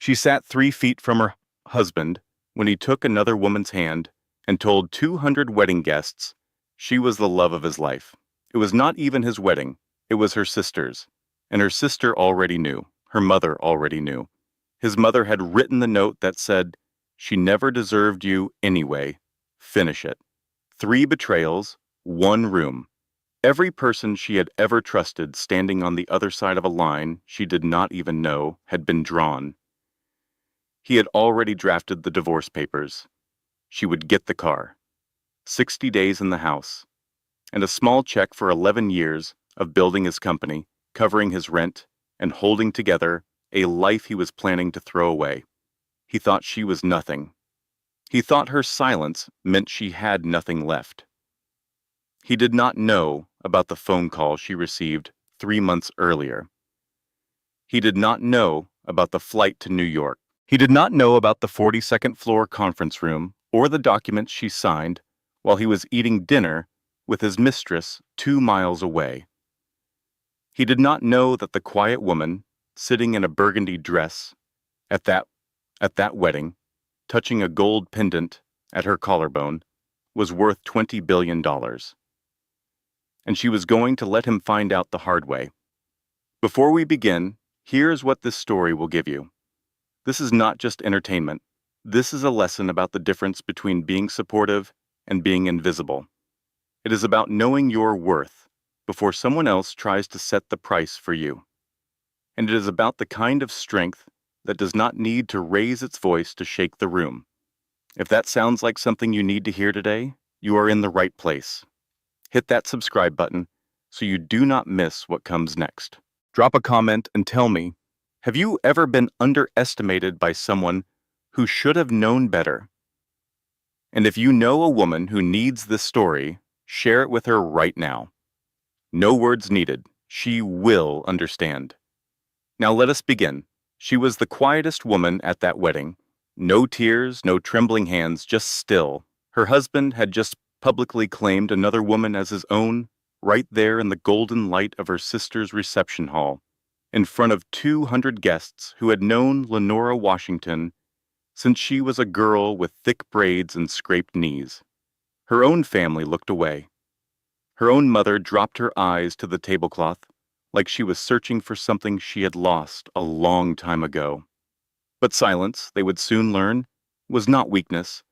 She sat 3 feet from her husband when he took another woman's hand and told 200 wedding guests she was the love of his life. It was not even his wedding, it was her sister's. And her sister already knew. Her mother already knew. His mother had written the note that said, "She never deserved you anyway. Finish it." 3 betrayals, 1 room. Every person she had ever trusted standing on the other side of a line she did not even know had been drawn. He had already drafted the divorce papers. She would get the car, 60 days in the house, and a small check for 11 years of building his company, covering his rent, and holding together a life he was planning to throw away. He thought she was nothing. He thought her silence meant she had nothing left. He did not know about the phone call she received 3 months earlier. He did not know about the flight to New York. He did not know about the 42nd floor conference room or the documents she signed while he was eating dinner with his mistress 2 miles away. He did not know that the quiet woman, sitting in a burgundy dress at that wedding, touching a gold pendant at her collarbone, was worth $20 billion. And she was going to let him find out the hard way. Before we begin, here's what this story will give you. This is not just entertainment. This is a lesson about the difference between being supportive and being invisible. It is about knowing your worth before someone else tries to set the price for you. And it is about the kind of strength that does not need to raise its voice to shake the room. If that sounds like something you need to hear today, you are in the right place. Hit that subscribe button so you do not miss what comes next. Drop a comment and tell me, have you ever been underestimated by someone who should have known better? And if you know a woman who needs this story, share it with her right now. No words needed. She will understand. Now let us begin. She was the quietest woman at that wedding. No tears, no trembling hands, just still. Her husband had just publicly claimed another woman as his own, right there in the golden light of her sister's reception hall, in front of 200 guests who had known Lenora Washington since she was a girl with thick braids and scraped knees. Her own family looked away. Her own mother dropped her eyes to the tablecloth, like she was searching for something she had lost a long time ago. But silence, they would soon learn, was not weakness.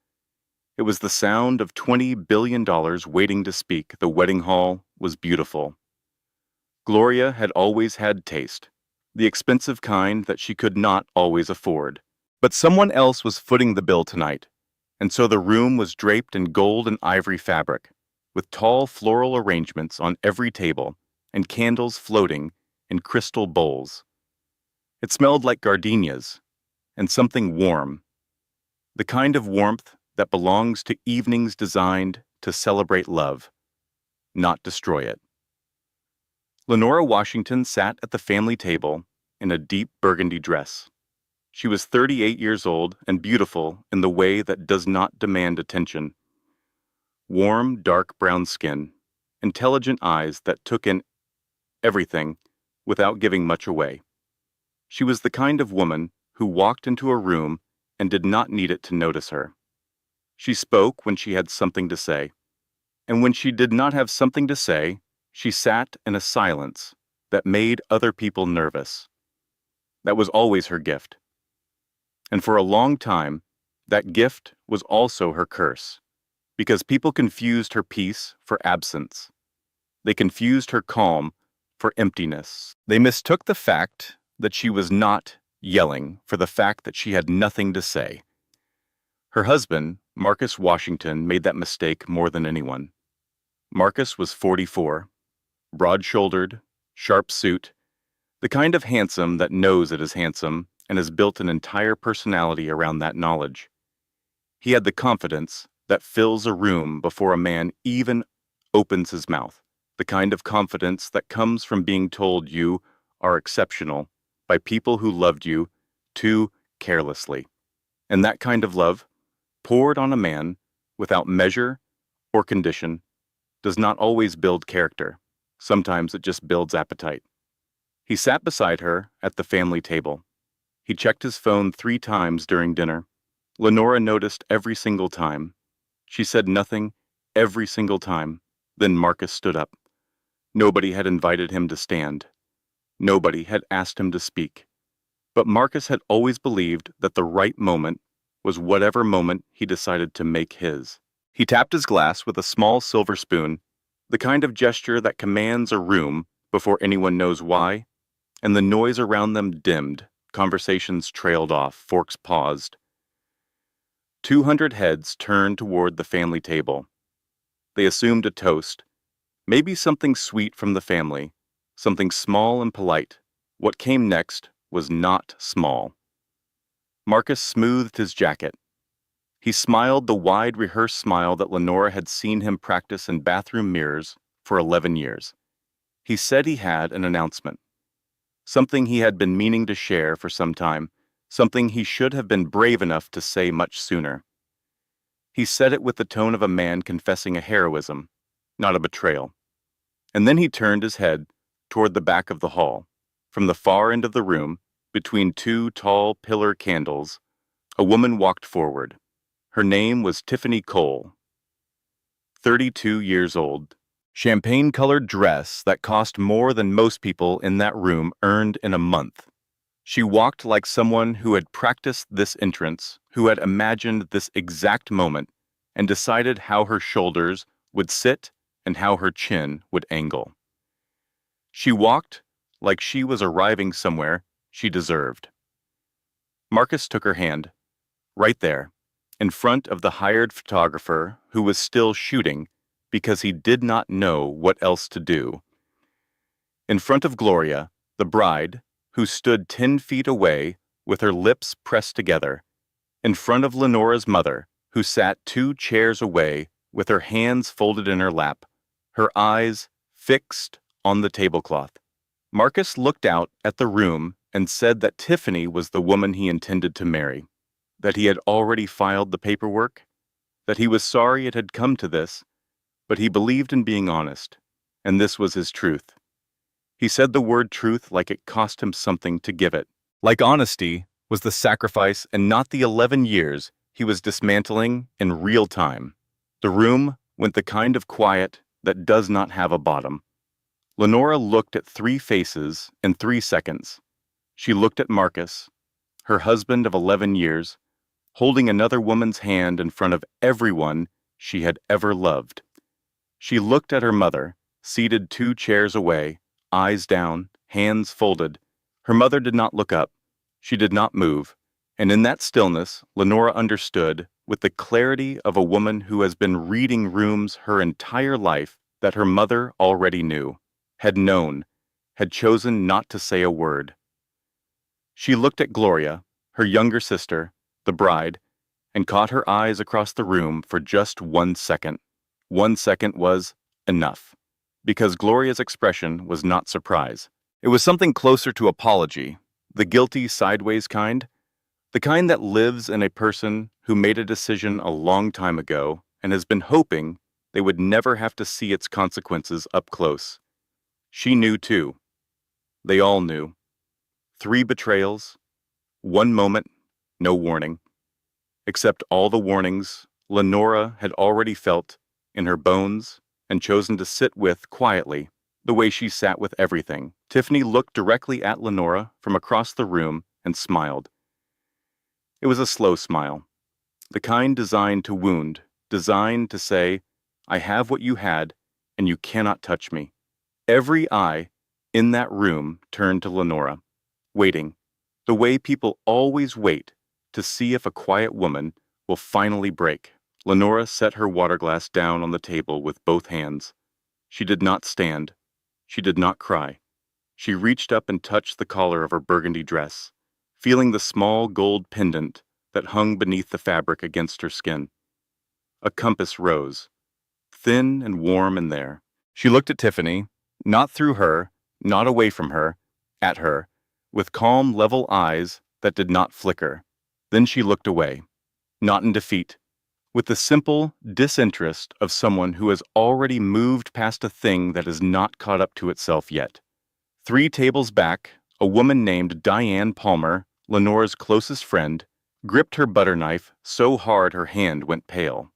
It was the sound of $20 billion waiting to speak. The wedding hall was beautiful. Gloria had always had taste, the expensive kind that she could not always afford. But someone else was footing the bill tonight, and so the room was draped in gold and ivory fabric, with tall floral arrangements on every table and candles floating in crystal bowls. It smelled like gardenias and something warm, the kind of warmth that belongs to evenings designed to celebrate love, not destroy it. Lenora Washington sat at the family table in a deep burgundy dress. She was 38 years old and beautiful in the way that does not demand attention. Warm, dark brown skin, intelligent eyes that took in everything without giving much away. She was the kind of woman who walked into a room and did not need it to notice her. She spoke when she had something to say, and when she did not have something to say, she sat in a silence that made other people nervous. That was always her gift. And for a long time, that gift was also her curse, because people confused her peace for absence. They confused her calm for emptiness. They mistook the fact that she was not yelling for the fact that she had nothing to say. Her husband, Marcus Washington, made that mistake more than anyone. Marcus was 44, broad-shouldered, sharp suit, the kind of handsome that knows it is handsome and has built an entire personality around that knowledge. He had the confidence that fills a room before a man even opens his mouth, the kind of confidence that comes from being told you are exceptional by people who loved you too carelessly. And that kind of love, poured on a man without measure or condition, does not always build character. Sometimes it just builds appetite. He sat beside her at the family table. He checked his phone 3 times during dinner. Lenora noticed every single time. She said nothing every single time. Then Marcus stood up. Nobody had invited him to stand. Nobody had asked him to speak. But Marcus had always believed that the right moment was whatever moment he decided to make his. He tapped his glass with a small silver spoon, the kind of gesture that commands a room before anyone knows why, and the noise around them dimmed. Conversations trailed off, forks paused. 200 heads turned toward the family table. They assumed a toast, maybe something sweet from the family, something small and polite. What came next was not small. Marcus smoothed his jacket. He smiled the wide, rehearsed smile that Lenora had seen him practice in bathroom mirrors for 11 years. He said he had an announcement. Something he had been meaning to share for some time, something he should have been brave enough to say much sooner. He said it with the tone of a man confessing a heroism, not a betrayal. And then he turned his head toward the back of the hall. From the far end of the room, between 2 tall pillar candles, a woman walked forward. Her name was Tiffany Cole, 32 years old. Champagne-colored dress that cost more than most people in that room earned in a month. She walked like someone who had practiced this entrance, who had imagined this exact moment, and decided how her shoulders would sit and how her chin would angle. She walked like she was arriving somewhere she deserved. Marcus took her hand, right there, in front of the hired photographer who was still shooting because he did not know what else to do. In front of Gloria, the bride, who stood 10 feet away with her lips pressed together. In front of Lenora's mother, who sat 2 chairs away with her hands folded in her lap, her eyes fixed on the tablecloth. Marcus looked out at the room and said that Tiffany was the woman he intended to marry, that he had already filed the paperwork, that he was sorry it had come to this, but he believed in being honest, and this was his truth. He said the word truth like it cost him something to give it. Like honesty was the sacrifice and not the 11 years he was dismantling in real time. The room went the kind of quiet that does not have a bottom. Lenora looked at 3 faces in 3 seconds. She looked at Marcus, her husband of 11 years, holding another woman's hand in front of everyone she had ever loved. She looked at her mother, seated 2 chairs away, eyes down, hands folded. Her mother did not look up. She did not move. And in that stillness, Lenora understood, with the clarity of a woman who has been reading rooms her entire life, that her mother already knew, had known, had chosen not to say a word. She looked at Gloria, her younger sister, the bride, and caught her eyes across the room for just 1 second. 1 second was enough, because Gloria's expression was not surprise. It was something closer to apology, the guilty sideways kind, the kind that lives in a person who made a decision a long time ago and has been hoping they would never have to see its consequences up close. She knew too. They all knew. 3 betrayals, 1 moment, no warning. Except all the warnings Lenora had already felt in her bones and chosen to sit with quietly, the way she sat with everything. Tiffany looked directly at Lenora from across the room and smiled. It was a slow smile, the kind designed to wound, designed to say, I have what you had, and you cannot touch me. Every eye in that room turned to Lenora, waiting, the way people always wait to see if a quiet woman will finally break. Lenora set her water glass down on the table with both hands. She did not stand. She did not cry. She reached up and touched the collar of her burgundy dress, feeling the small gold pendant that hung beneath the fabric against her skin. A compass rose, thin and warm in there. She looked at Tiffany, not through her, not away from her, at her, with calm, level eyes that did not flicker. Then she looked away, not in defeat, with the simple disinterest of someone who has already moved past a thing that has not caught up to itself yet. 3 tables back, a woman named Diane Palmer Lenora's closest friend, gripped her butter knife so hard her hand went pale.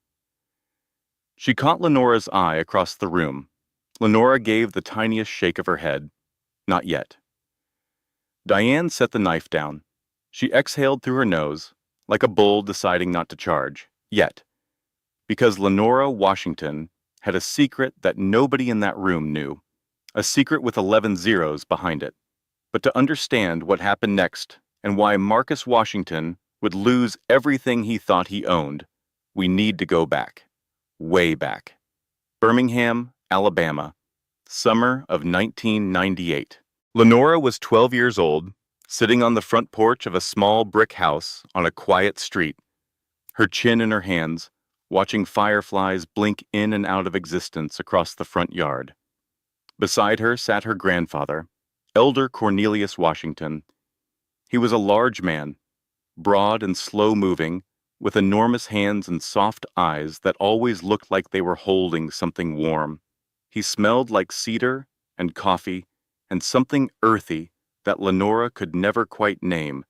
She caught Lenora's eye across the room. Lenora gave the tiniest shake of her head. Not yet. Diane set the knife down. She exhaled through her nose, like a bull deciding not to charge. Yet. Because Lenora Washington had a secret that nobody in that room knew. A secret with 11 zeros behind it. But to understand what happened next and why Marcus Washington would lose everything he thought he owned, we need to go back. Way back. Birmingham, Alabama. Summer of 1998. Lenora was 12 years old, sitting on the front porch of a small brick house on a quiet street, her chin in her hands, watching fireflies blink in and out of existence across the front yard. Beside her sat her grandfather, Elder Cornelius Washington. He was a large man, broad and slow-moving, with enormous hands and soft eyes that always looked like they were holding something warm. He smelled like cedar and coffee and something earthy that Lenora could never quite name,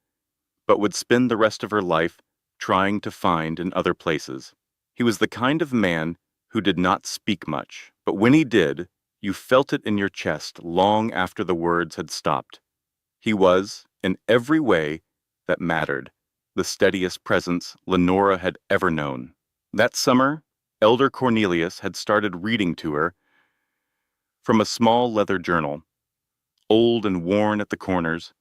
but would spend the rest of her life trying to find in other places. He was the kind of man who did not speak much, but when he did, you felt it in your chest long after the words had stopped. He was, in every way that mattered, the steadiest presence Lenora had ever known. That summer, Elder Cornelius had started reading to her from a small leather journal, old and worn at the corners,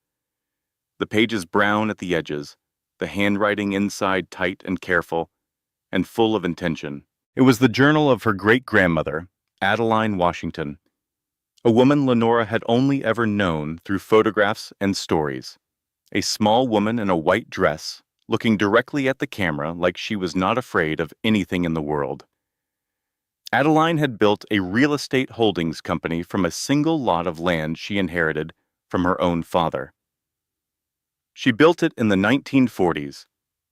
the pages brown at the edges, the handwriting inside tight and careful, and full of intention. It was the journal of her great-grandmother, Adeline Washington, a woman Lenora had only ever known through photographs and stories. A small woman in a white dress, looking directly at the camera like she was not afraid of anything in the world. Adeline had built a real estate holdings company from a single lot of land she inherited from her own father. She built it in the 1940s,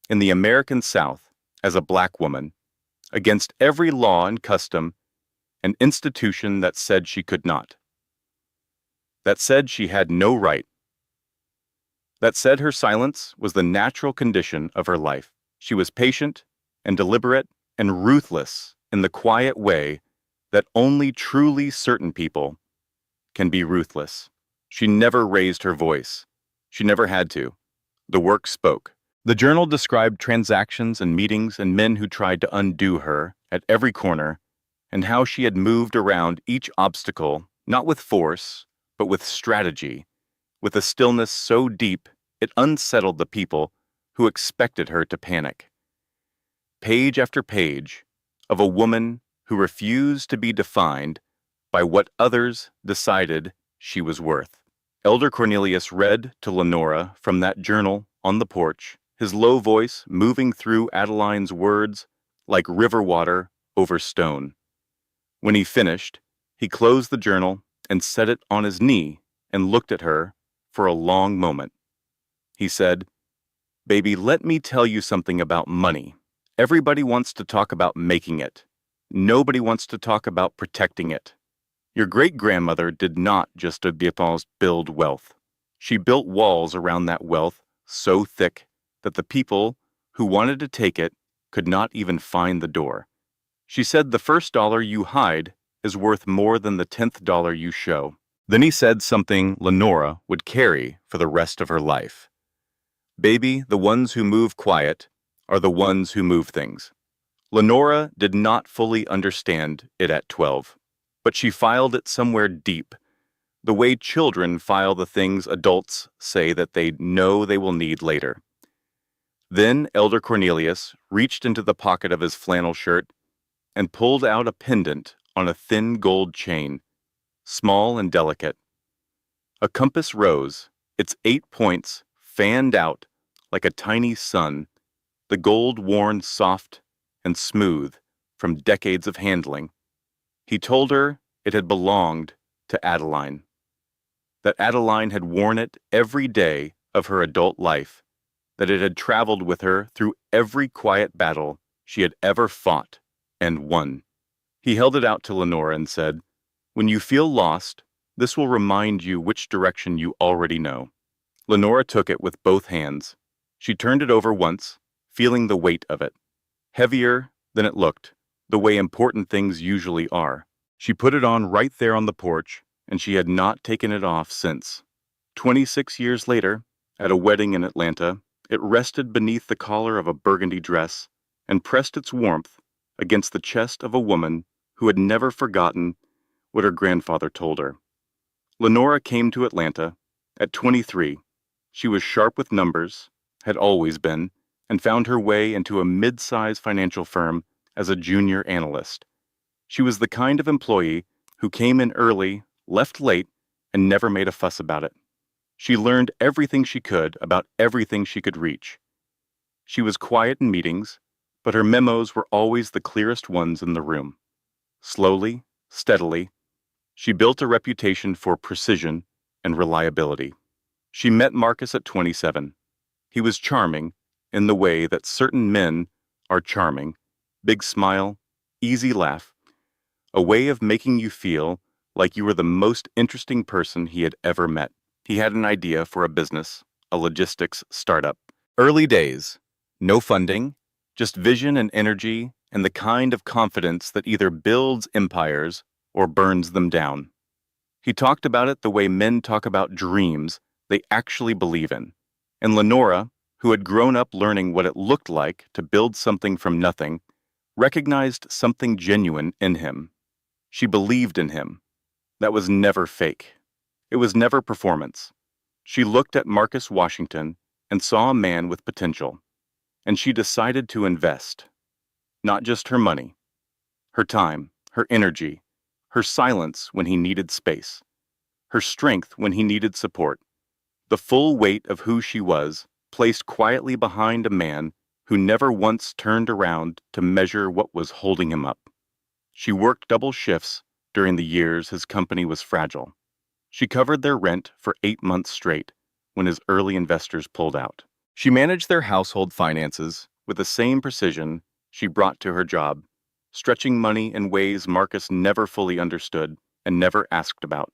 in the American South, as a black woman, against every law and custom and institution that said she could not, that said she had no right, that said her silence was the natural condition of her life. She was patient and deliberate and ruthless in the quiet way that only truly certain people can be ruthless. She never raised her voice. She never had to. The work spoke. The journal described transactions and meetings and men who tried to undo her at every corner, and how she had moved around each obstacle, not with force, but with strategy, with a stillness so deep it unsettled the people who expected her to panic. Page after page of a woman who refused to be defined by what others decided she was worth. Elder Cornelius read to Lenora from that journal on the porch, his low voice moving through Adeline's words like river water over stone. When he finished, he closed the journal and set it on his knee and looked at her for a long moment. He said, "Baby, let me tell you something about money. Everybody wants to talk about making it. Nobody wants to talk about protecting it. Your great-grandmother did not just build wealth. She built walls around that wealth so thick that the people who wanted to take it could not even find the door. She said the first dollar you hide is worth more than the 10th dollar you show." Then he said something Lenora would carry for the rest of her life. "Baby, the ones who move quiet are the ones who move things." Lenora did not fully understand it at 12, but she filed it somewhere deep, the way children file the things adults say that they know they will need later. Then Elder Cornelius reached into the pocket of his flannel shirt and pulled out a pendant on a thin gold chain, small and delicate. A compass rose, its 8 points fanned out like a tiny sun, the gold worn soft and smooth from decades of handling. He told her it had belonged to Adeline, that Adeline had worn it every day of her adult life, that it had traveled with her through every quiet battle she had ever fought and won. He held it out to Lenora and said, "When you feel lost, this will remind you which direction you already know. Lenora took it with both hands. She turned it over once, feeling the weight of it. Heavier than it looked, the way important things usually are. She put it on right there on the porch, and she had not taken it off since. 26 years later, at a wedding in Atlanta, it rested beneath the collar of a burgundy dress and pressed its warmth against the chest of a woman who had never forgotten what her grandfather told her. Lenora came to Atlanta at 23. She was sharp with numbers, had always been, and found her way into a mid-size financial firm as a junior analyst. She was the kind of employee who came in early, left late, and never made a fuss about it. She learned everything she could about everything she could reach. She was quiet in meetings, but her memos were always the clearest ones in the room. Slowly, steadily, she built a reputation for precision and reliability. She met Marcus at 27. He was charming in the way that certain men are charming. Big smile, easy laugh, a way of making you feel like you were the most interesting person he had ever met. He had an idea for a business, a logistics startup. Early days, no funding, just vision and energy and the kind of confidence that either builds empires or burns them down. He talked about it the way men talk about dreams they actually believe in. And Lenora, who had grown up learning what it looked like to build something from nothing, recognized something genuine in him. She believed in him. That was never fake. It was never performance. She looked at Marcus Washington and saw a man with potential, and she decided to invest. Not just her money, her time, her energy, her silence when he needed space, her strength when he needed support, the full weight of who she was placed quietly behind a man who never once turned around to measure what was holding him up. She worked double shifts during the years his company was fragile. She covered their rent for 8 months straight when his early investors pulled out. She managed their household finances with the same precision she brought to her job, stretching money in ways Marcus never fully understood and never asked about.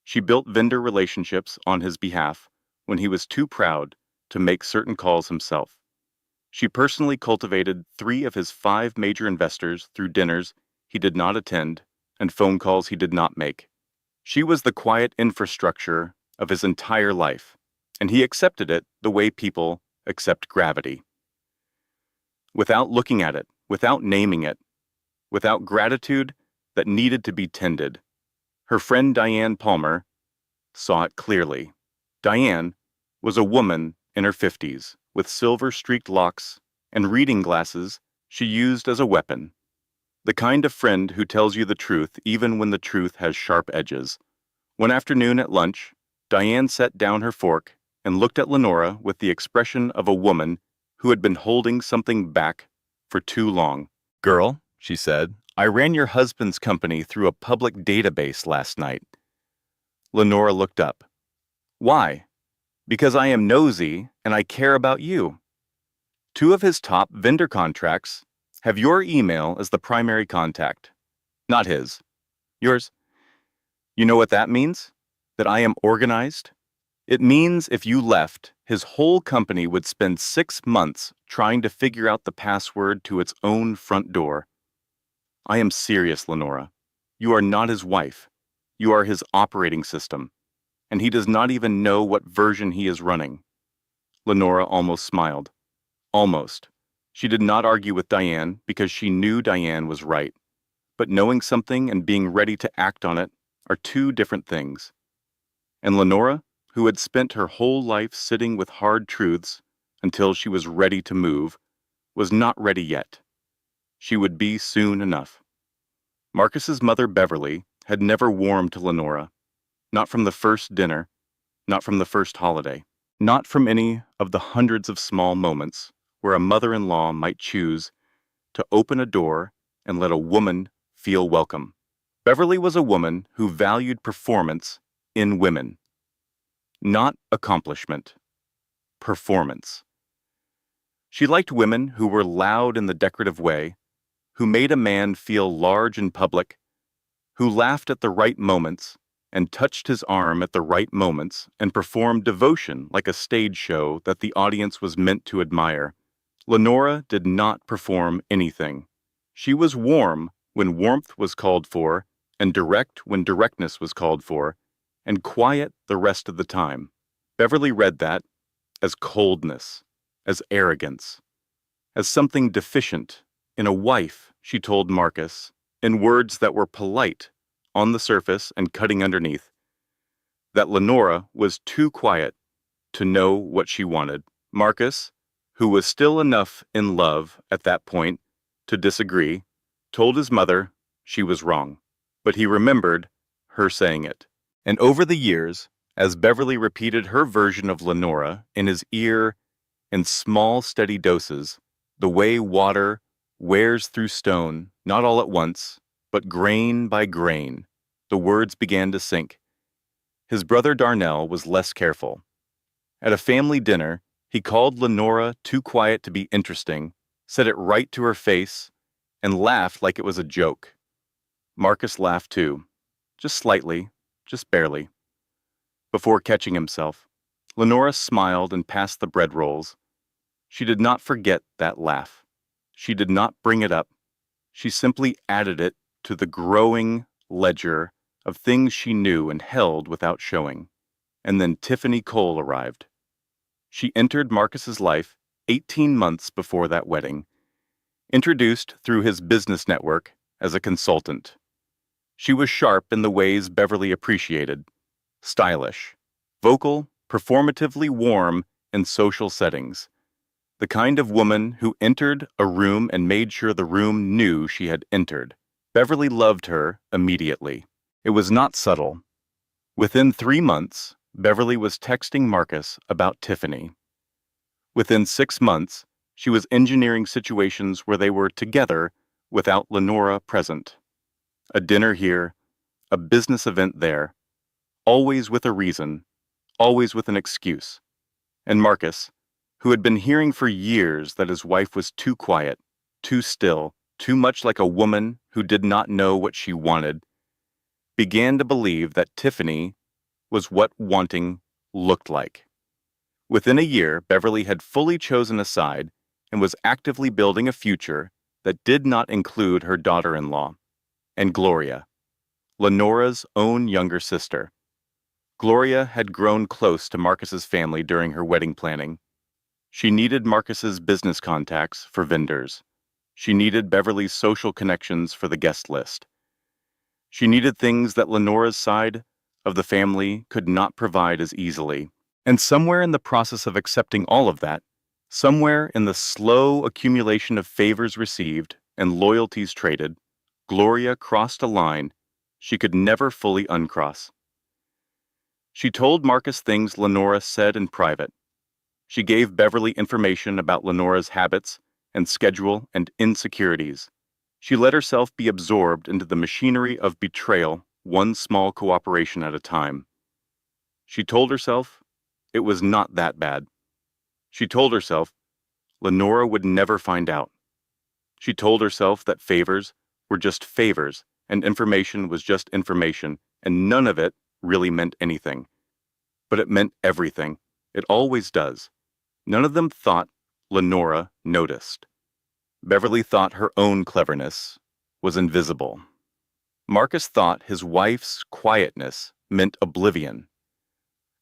She built vendor relationships on his behalf when he was too proud to make certain calls himself. She personally cultivated 3 of his 5 major investors through dinners he did not attend and phone calls he did not make. She was the quiet infrastructure of his entire life, and he accepted it the way people accept gravity. Without looking at it, without naming it, without gratitude that needed to be tended. Her friend Diane Palmer saw it clearly. Diane was a woman in her 50s with silver-streaked locks and reading glasses she used as a weapon. The kind of friend who tells you the truth even when the truth has sharp edges. One afternoon at lunch, Diane set down her fork and looked at Lenora with the expression of a woman who had been holding something back for too long. "Girl," she said, "I ran your husband's company through a public database last night." Lenora looked up. "Why?" "Because I am nosy and I care about you. 2 of his top vendor contracts have your email as the primary contact. Not his. Yours. You know what that means? That I am organized? It means if you left, his whole company would spend 6 months trying to figure out the password to its own front door. I am serious, Lenora. You are not his wife. You are his operating system, and he does not even know what version he is running." Lenora almost smiled. Almost. She did not argue with Diane because she knew Diane was right. But knowing something and being ready to act on it are 2 different things. And Lenora, who had spent her whole life sitting with hard truths until she was ready to move, was not ready yet. She would be soon enough. Marcus's mother, Beverly, had never warmed to Lenora, not from the first dinner, not from the first holiday, not from any of the hundreds of small moments where a mother-in-law might choose to open a door and let a woman feel welcome. Beverly was a woman who valued performance in women, not accomplishment, performance. She liked women who were loud in the decorative way, who made a man feel large in public, who laughed at the right moments and touched his arm at the right moments and performed devotion like a stage show that the audience was meant to admire. Lenora did not perform anything. She was warm when warmth was called for, and direct when directness was called for, and quiet the rest of the time. Beverly read that as coldness, as arrogance, as something deficient in a wife, she told Marcus, in words that were polite on the surface and cutting underneath, that Lenora was too quiet to know what she wanted. Marcus, who was still enough in love at that point to disagree, told his mother she was wrong, but he remembered her saying it. And over the years, as Beverly repeated her version of Lenora in his ear in small, steady doses, the way water wears through stone, not all at once, but grain by grain, the words began to sink. His brother Darnell was less careful. At a family dinner, he called Lenora too quiet to be interesting, said it right to her face, and laughed like it was a joke. Marcus laughed too, just slightly, just barely. Before catching himself, Lenora smiled and passed the bread rolls. She did not forget that laugh. She did not bring it up. She simply added it to the growing ledger of things she knew and held without showing. And then Tiffany Cole arrived. She entered Marcus's life 18 months before that wedding, introduced through his business network as a consultant. She was sharp in the ways Beverly appreciated, stylish, vocal, performatively warm in social settings, the kind of woman who entered a room and made sure the room knew she had entered. Beverly loved her immediately. It was not subtle. Within 3 months, Beverly was texting Marcus about Tiffany. Within 6 months, she was engineering situations where they were together without Lenora present. A dinner here, a business event there, always with a reason, always with an excuse. And Marcus, who had been hearing for years that his wife was too quiet, too still, too much like a woman who did not know what she wanted, began to believe that Tiffany was what wanting looked like. Within a year, Beverly had fully chosen a side and was actively building a future that did not include her daughter-in-law, and Gloria, Lenora's own younger sister. Gloria had grown close to Marcus's family during her wedding planning. She needed Marcus's business contacts for vendors. She needed Beverly's social connections for the guest list. She needed things that Lenora's side of the family could not provide as easily. And somewhere in the process of accepting all of that, somewhere in the slow accumulation of favors received and loyalties traded, Gloria crossed a line she could never fully uncross. She told Marcus things Lenora said in private. She gave Beverly information about Lenora's habits and schedule and insecurities. She let herself be absorbed into the machinery of betrayal, one small cooperation at a time. She told herself it was not that bad. She told herself Lenora would never find out. She told herself that favors were just favors and information was just information, and none of it really meant anything. But it meant everything. It always does. None of them thought Lenora noticed. Beverly thought her own cleverness was invisible. Marcus thought his wife's quietness meant oblivion.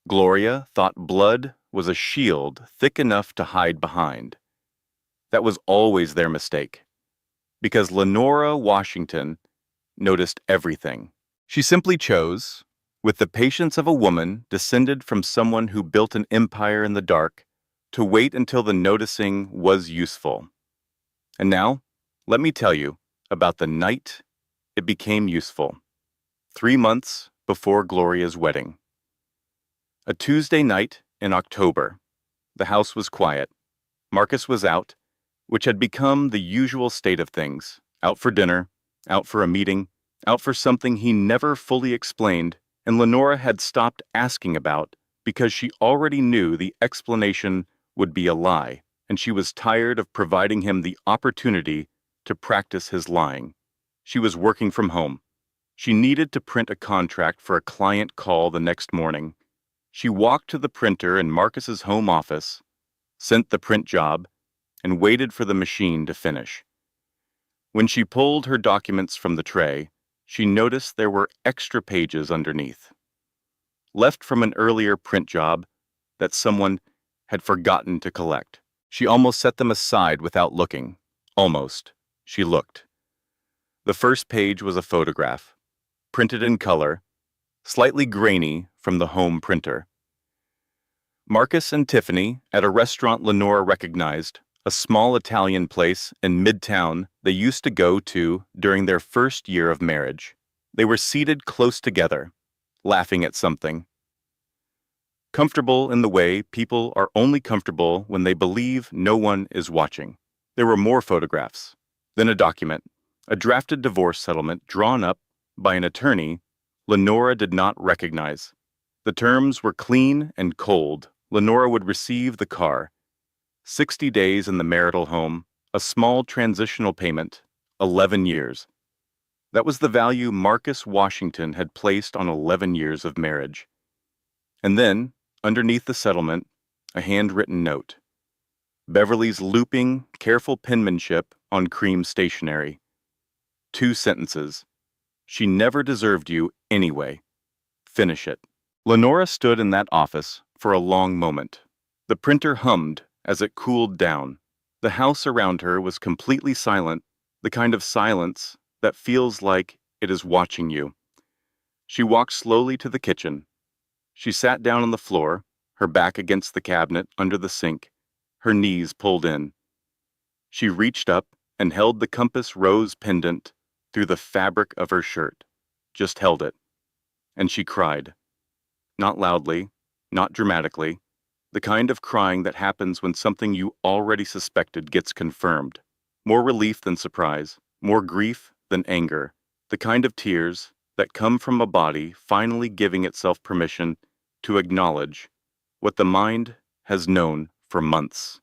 Gloria thought blood was a shield thick enough to hide behind. That was always their mistake, because Lenora Washington noticed everything. She simply chose, with the patience of a woman descended from someone who built an empire in the dark, to wait until the noticing was useful. And now, let me tell you about the night it became useful. 3 months before Gloria's wedding. A Tuesday night in October. The house was quiet. Marcus was out, which had become the usual state of things. Out for dinner, out for a meeting, out for something he never fully explained, and Lenora had stopped asking about because she already knew the explanation would be a lie, and she was tired of providing him the opportunity to practice his lying. She was working from home. She needed to print a contract for a client call the next morning. She walked to the printer in Marcus's home office, sent the print job, and waited for the machine to finish. When she pulled her documents from the tray, she noticed there were extra pages underneath, left from an earlier print job that someone had forgotten to collect. She almost set them aside without looking. Almost. She looked. The first page was a photograph, printed in color, slightly grainy from the home printer. Marcus and Tiffany at a restaurant Lenora recognized, a small Italian place in Midtown they used to go to during their first year of marriage. They were seated close together, laughing at something. Comfortable in the way people are only comfortable when they believe no one is watching. There were more photographs, then a document, a drafted divorce settlement drawn up by an attorney Lenora did not recognize. The terms were clean and cold. Lenora would receive the car, 60 days in the marital home, a small transitional payment, 11 years. That was the value Marcus Washington had placed on 11 years of marriage. And then, underneath the settlement, a handwritten note. Beverly's looping, careful penmanship on cream stationery. 2 sentences. She never deserved you anyway. Finish it. Lenora stood in that office for a long moment. The printer hummed as it cooled down. The house around her was completely silent, the kind of silence that feels like it is watching you. She walked slowly to the kitchen. She sat down on the floor, her back against the cabinet under the sink, her knees pulled in. She reached up and held the compass rose pendant through the fabric of her shirt, just held it. And she cried. Not loudly, not dramatically, the kind of crying that happens when something you already suspected gets confirmed. More relief than surprise, more grief than anger, the kind of tears that come from a body finally giving itself permission to acknowledge what the mind has known for months.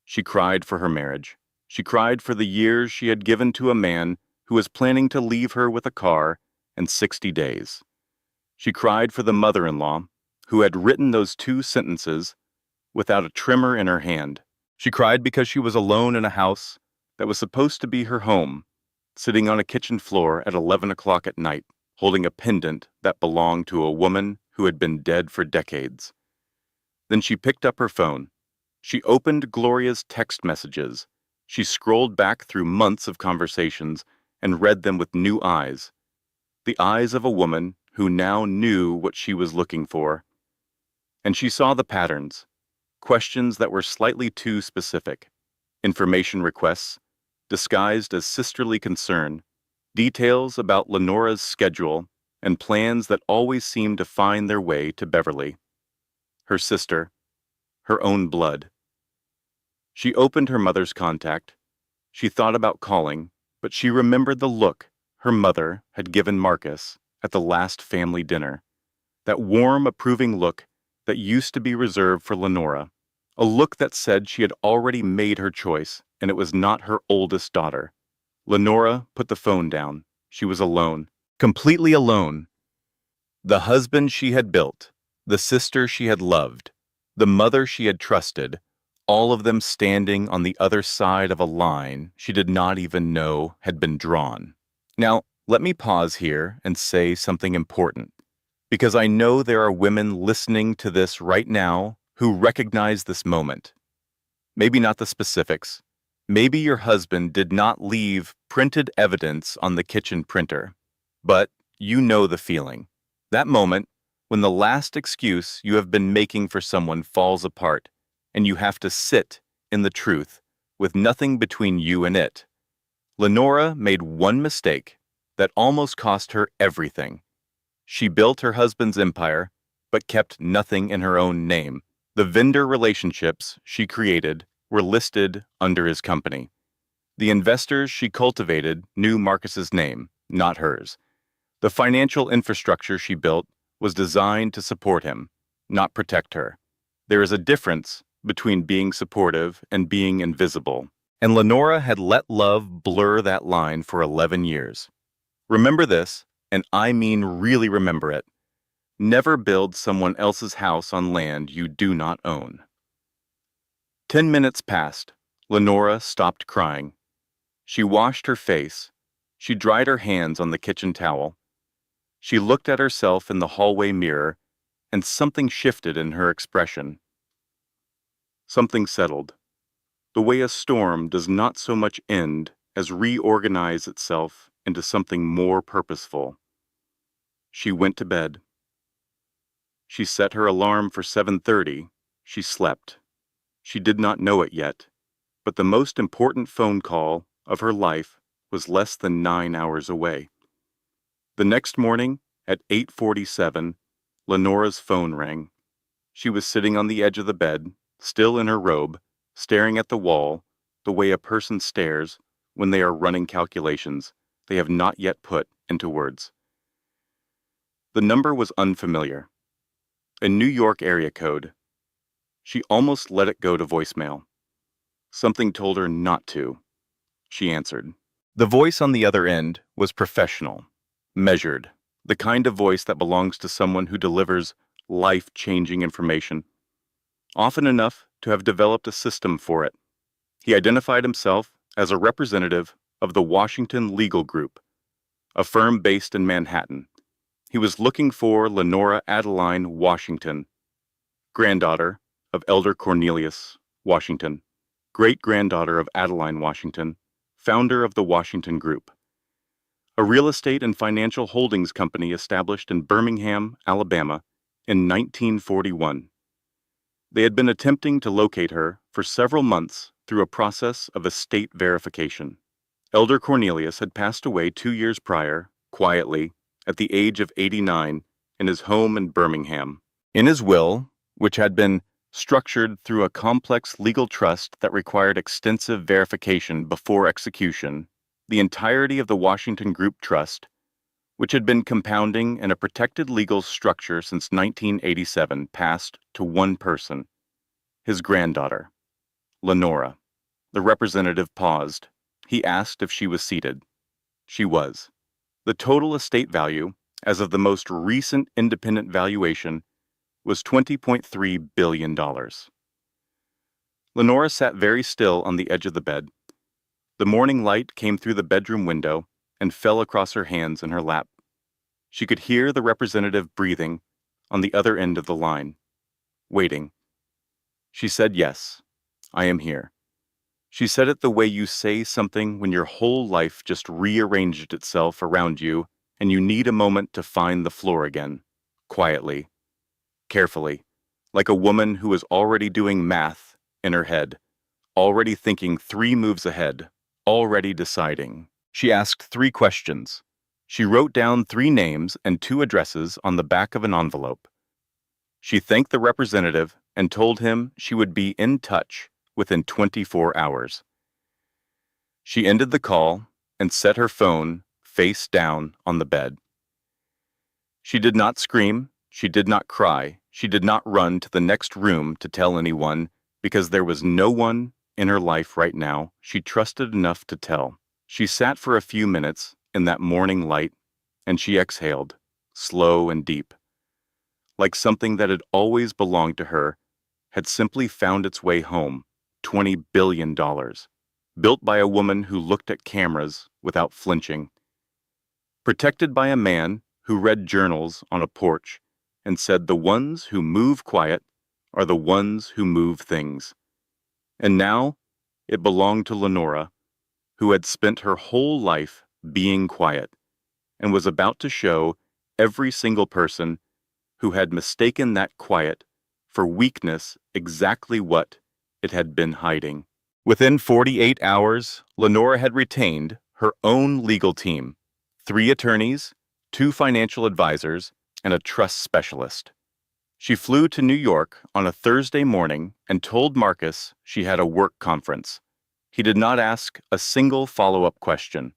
She cried for her marriage. She cried for the years she had given to a man who was planning to leave her with a car and 60 days. She cried for the mother-in-law who had written those 2 sentences without a tremor in her hand. She cried because she was alone in a house that was supposed to be her home, sitting on a kitchen floor at 11 o'clock at night, holding a pendant that belonged to a woman who had been dead for decades. Then she picked up her phone. She opened Gloria's text messages. She scrolled back through months of conversations and read them with new eyes, the eyes of a woman who now knew what she was looking for. And she saw the patterns, questions that were slightly too specific, information requests disguised as sisterly concern, details about Lenora's schedule, and plans that always seemed to find their way to Beverly, her sister, her own blood. She opened her mother's contact. She thought about calling, but she remembered the look her mother had given Marcus at the last family dinner, that warm, approving look that used to be reserved for Lenora, a look that said she had already made her choice and it was not her oldest daughter. Lenora put the phone down. She was alone, completely alone. The husband she had built, the sister she had loved, the mother she had trusted, all of them standing on the other side of a line she did not even know had been drawn. Now, let me pause here and say something important, because I know there are women listening to this right now who recognize this moment. Maybe not the specifics. Maybe your husband did not leave printed evidence on the kitchen printer, but you know the feeling. That moment when the last excuse you have been making for someone falls apart and you have to sit in the truth with nothing between you and it. Lenora made one mistake that almost cost her everything. She built her husband's empire, but kept nothing in her own name. The vendor relationships she created were listed under his company. The investors she cultivated knew Marcus's name, not hers. The financial infrastructure she built was designed to support him, not protect her. There is a difference between being supportive and being invisible, and Lenora had let love blur that line for 11 years. Remember this, And I mean really remember it. Never build someone else's house on land you do not own. 10 minutes passed. Lenora stopped crying. She washed her face. She dried her hands on the kitchen towel. She looked at herself in the hallway mirror, and something shifted in her expression. Something settled. The way a storm does not so much end as reorganize itself into something more purposeful. She went to bed. She set her alarm for 7:30. She slept. She did not know it yet, but the most important phone call of her life was less than 9 hours away. The next morning, at 8:47, Lenora's phone rang. She was sitting on the edge of the bed, still in her robe, staring at the wall, the way a person stares when they are running calculations they have not yet put into words. The number was unfamiliar. A New York area code. She almost let it go to voicemail. Something told her not to. She answered. The voice on the other end was professional, measured, the kind of voice that belongs to someone who delivers life-changing information, often enough to have developed a system for it. He identified himself as a representative of the Washington Legal Group, a firm based in Manhattan. He was looking for Lenora Adeline Washington, granddaughter of Elder Cornelius Washington, great-granddaughter of Adeline Washington, founder of the Washington Group, a real estate and financial holdings company established in Birmingham, Alabama, in 1941. They had been attempting to locate her for several months through a process of estate verification. Elder Cornelius had passed away 2 years prior, quietly, at the age of 89, in his home in Birmingham. In his will, which had been structured through a complex legal trust that required extensive verification before execution, the entirety of the Washington Group Trust, which had been compounding in a protected legal structure since 1987, passed to one person, his granddaughter, Lenora. The representative paused. He asked if she was seated. She was. The total estate value, as of the most recent independent valuation, was $20.3 billion. Lenora sat very still on the edge of the bed. The morning light came through the bedroom window and fell across her hands in her lap. She could hear the representative breathing on the other end of the line, waiting. She said, "Yes, I am here." She said it the way you say something when your whole life just rearranged itself around you and you need a moment to find the floor again, quietly, carefully, like a woman who is already doing math in her head, already thinking 3 moves ahead, already deciding. She asked 3 questions. She wrote down 3 names and 2 addresses on the back of an envelope. She thanked the representative and told him she would be in touch within 24 hours. She ended the call and set her phone face down on the bed. She did not scream, she did not cry, she did not run to the next room to tell anyone, because there was no one in her life right now she trusted enough to tell. She sat for a few minutes in that morning light, and she exhaled, slow and deep, like something that had always belonged to her had simply found its way home. $20 billion, built by a woman who looked at cameras without flinching, protected by a man who read journals on a porch and said the ones who move quiet are the ones who move things. And now it belonged to Lenora, who had spent her whole life being quiet and was about to show every single person who had mistaken that quiet for weakness exactly what it had been hiding. Within 48 hours, Lenora had retained her own legal team, 3 attorneys, 2 financial advisors, and a trust specialist. She flew to New York on a Thursday morning and told Marcus she had a work conference. He did not ask a single follow-up question.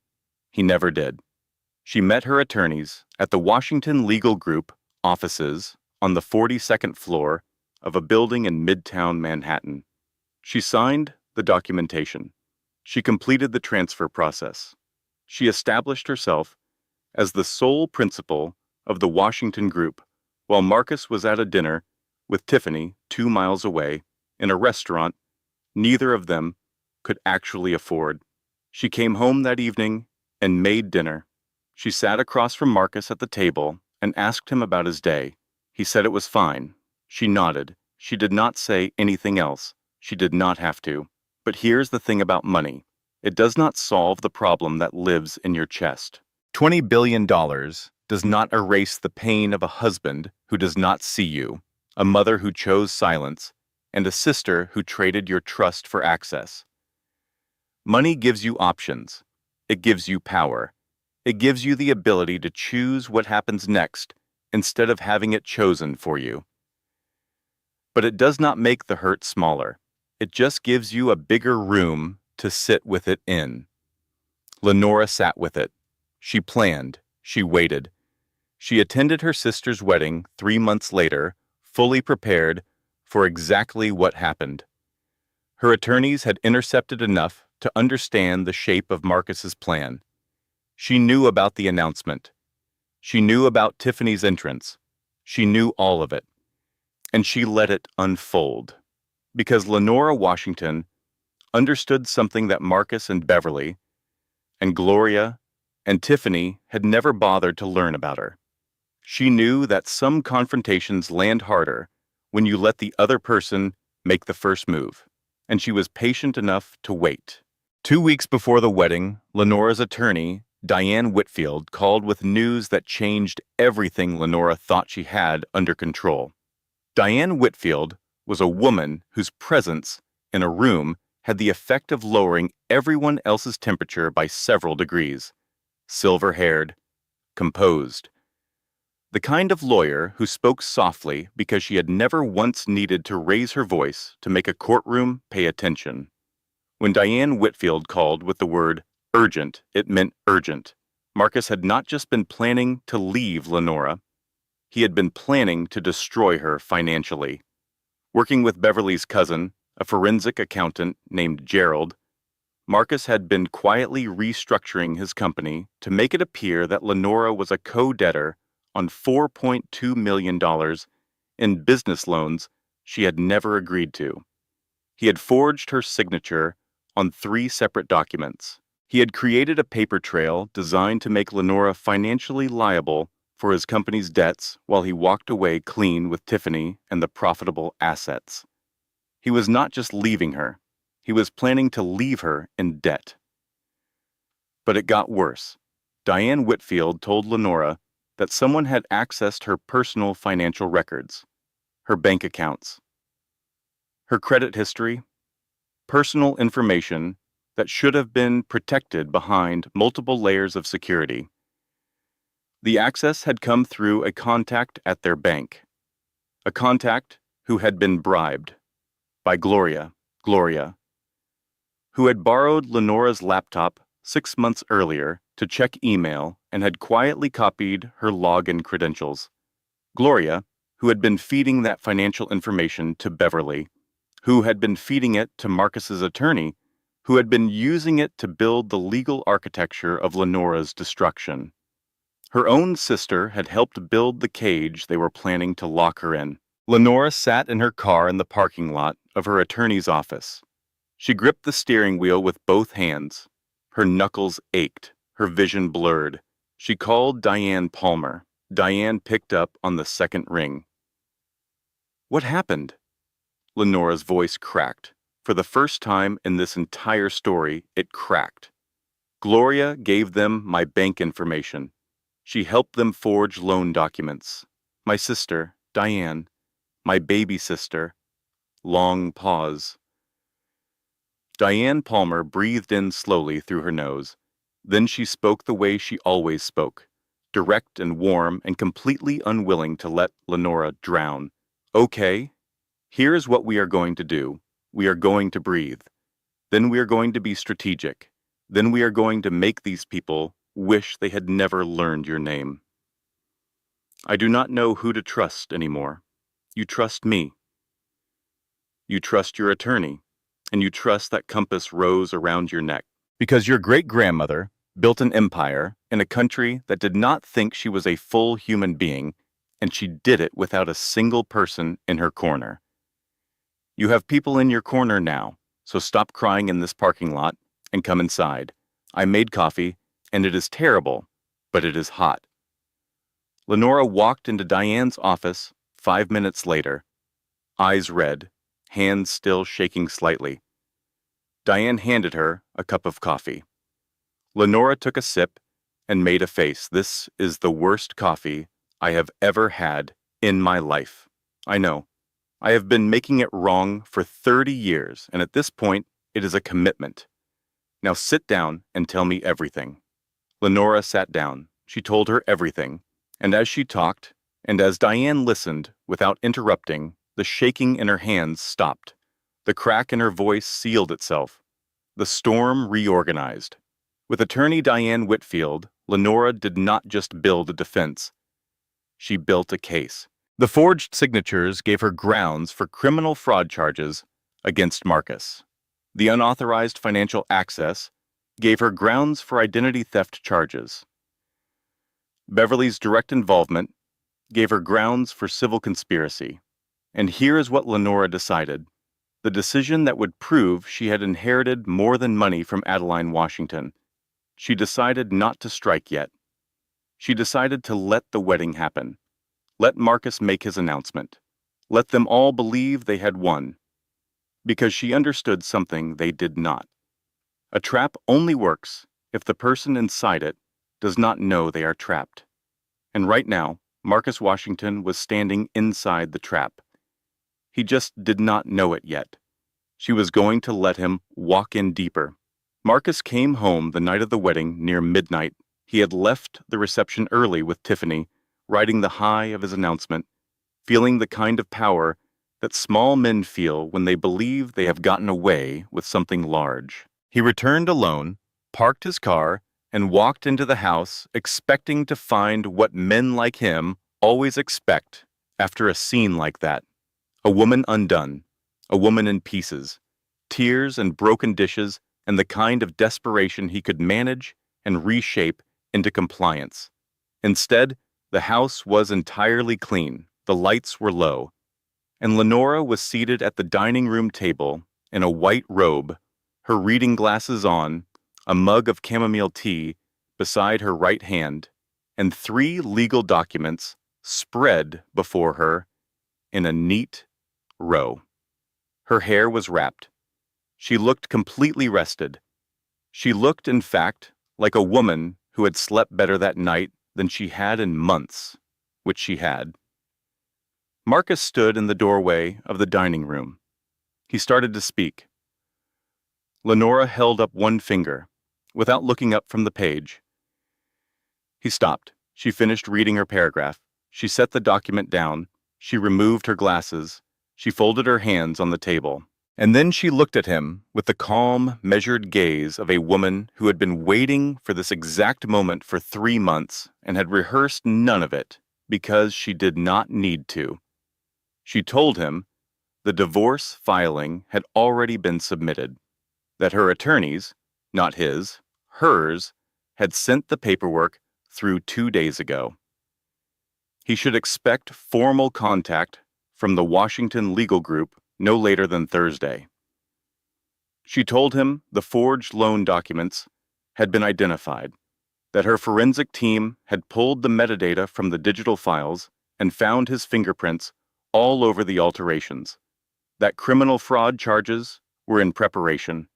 He never did. She met her attorneys at the Washington Legal Group offices on the 42nd floor of a building in Midtown Manhattan. She signed the documentation. She completed the transfer process. She established herself as the sole principal of the Washington Group, while Marcus was at a dinner with Tiffany 2 miles away in a restaurant neither of them could actually afford. She came home that evening and made dinner. She sat across from Marcus at the table and asked him about his day. He said it was fine. She nodded. She did not say anything else. She did not have to. But here's the thing about money. It does not solve the problem that lives in your chest. $20 billion does not erase the pain of a husband who does not see you, a mother who chose silence, and a sister who traded your trust for access. Money gives you options. It gives you power. It gives you the ability to choose what happens next instead of having it chosen for you. But it does not make the hurt smaller. It just gives you a bigger room to sit with it in. Lenora sat with it. She planned. She waited. She attended her sister's wedding 3 months later, fully prepared for exactly what happened. Her attorneys had intercepted enough to understand the shape of Marcus's plan. She knew about the announcement. She knew about Tiffany's entrance. She knew all of it. And she let it unfold. Because Lenora Washington understood something that Marcus and Beverly and Gloria and Tiffany had never bothered to learn about her. She knew that some confrontations land harder when you let the other person make the first move, and she was patient enough to wait. 2 weeks before the wedding, Lenora's attorney, Diane Whitfield, called with news that changed everything Lenora thought she had under control. Diane Whitfield was a woman whose presence in a room had the effect of lowering everyone else's temperature by several degrees. Silver-haired, composed. The kind of lawyer who spoke softly because she had never once needed to raise her voice to make a courtroom pay attention. When Diane Whitfield called with the word urgent, it meant urgent. Marcus had not just been planning to leave Lenora, he had been planning to destroy her financially. Working with Beverly's cousin, a forensic accountant named Gerald, Marcus had been quietly restructuring his company to make it appear that Lenora was a co-debtor on $4.2 million in business loans she had never agreed to. He had forged her signature on 3 separate documents. He had created a paper trail designed to make Lenora financially liable for his company's debts while he walked away clean with Tiffany and the profitable assets. He was not just leaving her. He was planning to leave her in debt. But it got worse. Diane Whitfield told Lenora that someone had accessed her personal financial records, her bank accounts, her credit history, personal information that should have been protected behind multiple layers of security. The access had come through a contact at their bank, a contact who had been bribed by Gloria, who had borrowed Lenora's laptop 6 months earlier to check email and had quietly copied her login credentials. Gloria, who had been feeding that financial information to Beverly, who had been feeding it to Marcus's attorney, who had been using it to build the legal architecture of Lenora's destruction. Her own sister had helped build the cage they were planning to lock her in. Lenora sat in her car in the parking lot of her attorney's office. She gripped the steering wheel with both hands. Her knuckles ached, her vision blurred. She called Diane Palmer. Diane picked up on the second ring. "What happened?" Lenora's voice cracked. For the first time in this entire story, it cracked. Gloria gave them my bank information. She helped them forge loan documents. My sister, Diane, my baby sister. Long pause. Diane Palmer breathed in slowly through her nose. Then she spoke the way she always spoke, direct and warm and completely unwilling to let Lenora drown. "Okay, here's what we are going to do. We are going to breathe. Then we are going to be strategic. Then we are going to make these people wish they had never learned your name. I do not know who to trust anymore. You trust me. You trust your attorney, and you trust that compass rose around your neck. Because your great-grandmother built an empire in a country that did not think she was a full human being, and she did it without a single person in her corner. You have people in your corner now, so stop crying in this parking lot and come inside. I made coffee, and it is terrible, but it is hot. Lenora walked into Diane's office 5 minutes later, eyes red, hands still shaking slightly. Diane handed her a cup of coffee. Lenora took a sip and made a face. This is the worst coffee I have ever had in my life. I know. I have been making it wrong for 30 years, and at this point, it is a commitment. Now sit down and tell me everything. Lenora sat down. She told her everything, and as she talked, and as Diane listened without interrupting, the shaking in her hands stopped. The crack in her voice sealed itself. The storm reorganized. With attorney Diane Whitfield, Lenora did not just build a defense. She built a case. The forged signatures gave her grounds for criminal fraud charges against Marcus. The unauthorized financial access gave her grounds for identity theft charges. Beverly's direct involvement gave her grounds for civil conspiracy. And here is what Lenora decided. The decision that would prove she had inherited more than money from Adeline Washington. She decided not to strike yet. She decided to let the wedding happen. Let Marcus make his announcement. Let them all believe they had won. Because she understood something they did not. A trap only works if the person inside it does not know they are trapped. And right now, Marcus Washington was standing inside the trap. He just did not know it yet. She was going to let him walk in deeper. Marcus came home the night of the wedding near midnight. He had left the reception early with Tiffany, riding the high of his announcement, feeling the kind of power that small men feel when they believe they have gotten away with something large. He returned alone, parked his car, and walked into the house expecting to find what men like him always expect after a scene like that. A woman undone, a woman in pieces, tears and broken dishes, and the kind of desperation he could manage and reshape into compliance. Instead, the house was entirely clean, the lights were low, and Lenora was seated at the dining room table in a white robe, her reading glasses on, a mug of chamomile tea beside her right hand, and 3 legal documents spread before her in a neat row. Her hair was wrapped. She looked completely rested. She looked, in fact, like a woman who had slept better that night than she had in months, which she had. Marcus stood in the doorway of the dining room. He started to speak. Lenora held up one finger, without looking up from the page. He stopped. She finished reading her paragraph. She set the document down. She removed her glasses. She folded her hands on the table. And then she looked at him with the calm, measured gaze of a woman who had been waiting for this exact moment for 3 months and had rehearsed none of it because she did not need to. She told him the divorce filing had already been submitted, that her attorneys, not his, hers, had sent the paperwork through 2 days ago. He should expect formal contact from the Washington legal group no later than Thursday. She told him the forged loan documents had been identified, that her forensic team had pulled the metadata from the digital files and found his fingerprints all over the alterations, that criminal fraud charges were in preparation.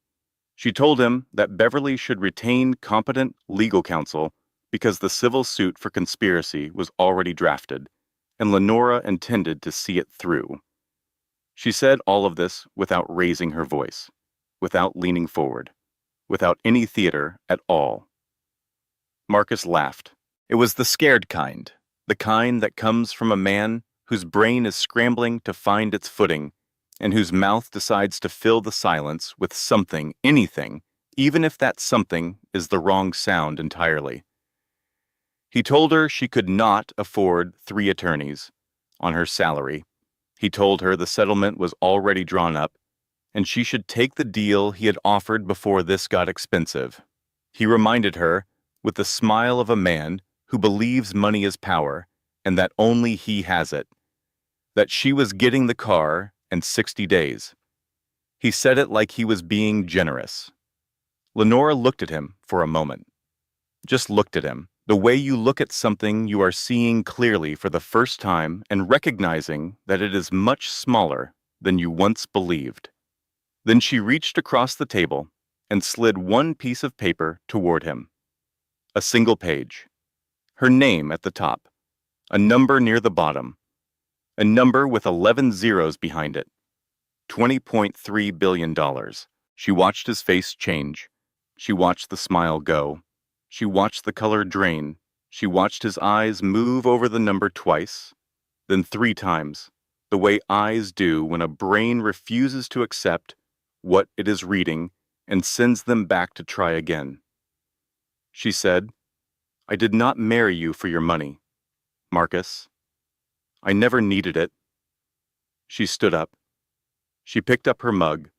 She told him that Beverly should retain competent legal counsel because the civil suit for conspiracy was already drafted, and Lenora intended to see it through. She said all of this without raising her voice, without leaning forward, without any theater at all. Marcus laughed. It was the scared kind, the kind that comes from a man whose brain is scrambling to find its footing, and whose mouth decides to fill the silence with something, anything, even if that something is the wrong sound entirely. He told her she could not afford 3 attorneys on her salary. He told her the settlement was already drawn up, and she should take the deal he had offered before this got expensive. He reminded her with the smile of a man who believes money is power and that only he has it, that she was getting the car in 60 days. He said it like he was being generous. Lenora looked at him for a moment. Just looked at him, the way you look at something you are seeing clearly for the first time and recognizing that it is much smaller than you once believed. Then she reached across the table and slid one piece of paper toward him. A single page. Her name at the top. A number near the bottom. A number with 11 zeros behind it. $20.3 billion. She watched his face change. She watched the smile go. She watched the color drain. She watched his eyes move over the number twice, then 3 times, the way eyes do when a brain refuses to accept what it is reading and sends them back to try again. She said, "I did not marry you for your money, Marcus. I never needed it." She stood up. She picked up her mug.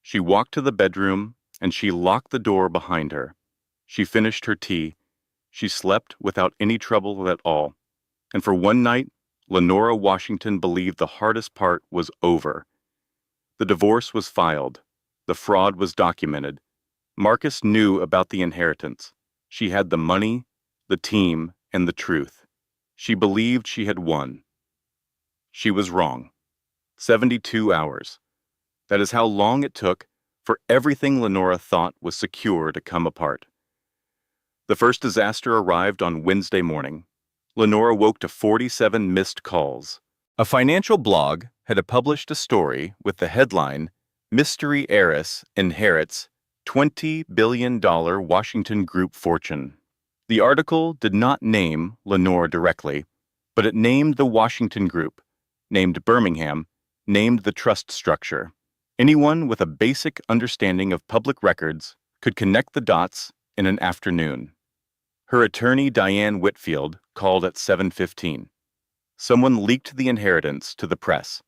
She walked to the bedroom and she locked the door behind her. She finished her tea. She slept without any trouble at all. And for one night, Lenora Washington believed the hardest part was over. The divorce was filed. The fraud was documented. Marcus knew about the inheritance. She had the money, the team, and the truth. She believed she had won. She was wrong. 72 hours. That is how long it took for everything Lenora thought was secure to come apart. The first disaster arrived on Wednesday morning. Lenora woke to 47 missed calls. A financial blog had published a story with the headline, "Mystery Heiress Inherits $20 billion Washington Group Fortune." The article did not name Lenora directly, but it named the Washington Group, named Birmingham, named the trust structure. Anyone with a basic understanding of public records could connect the dots in an afternoon. Her attorney, Diane Whitfield, called at 7:15. Someone leaked the inheritance to the press.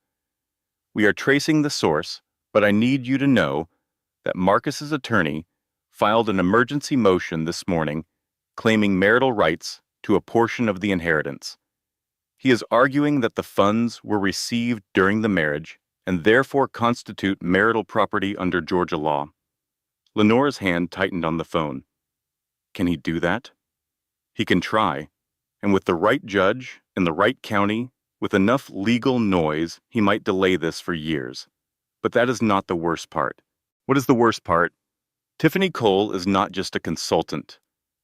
"We are tracing the source, but I need you to know that Marcus's attorney filed an emergency motion this morning claiming marital rights to a portion of the inheritance. He is arguing that the funds were received during the marriage and therefore constitute marital property under Georgia law." Lenora's hand tightened on the phone. Can he do that? He can try, and with the right judge in the right county, with enough legal noise, he might delay this for years. But that is not the worst part. What is the worst part? Tiffany Cole is not just a consultant.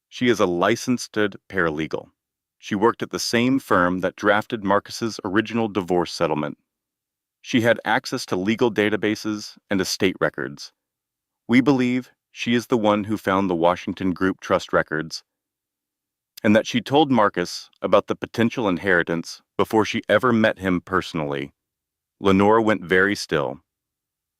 She is a licensed paralegal. She worked at the same firm that drafted Marcus's original divorce settlement. She had access to legal databases and estate records. We believe she is the one who found the Washington Group trust records, and that she told Marcus about the potential inheritance before she ever met him personally. Lenora went very still.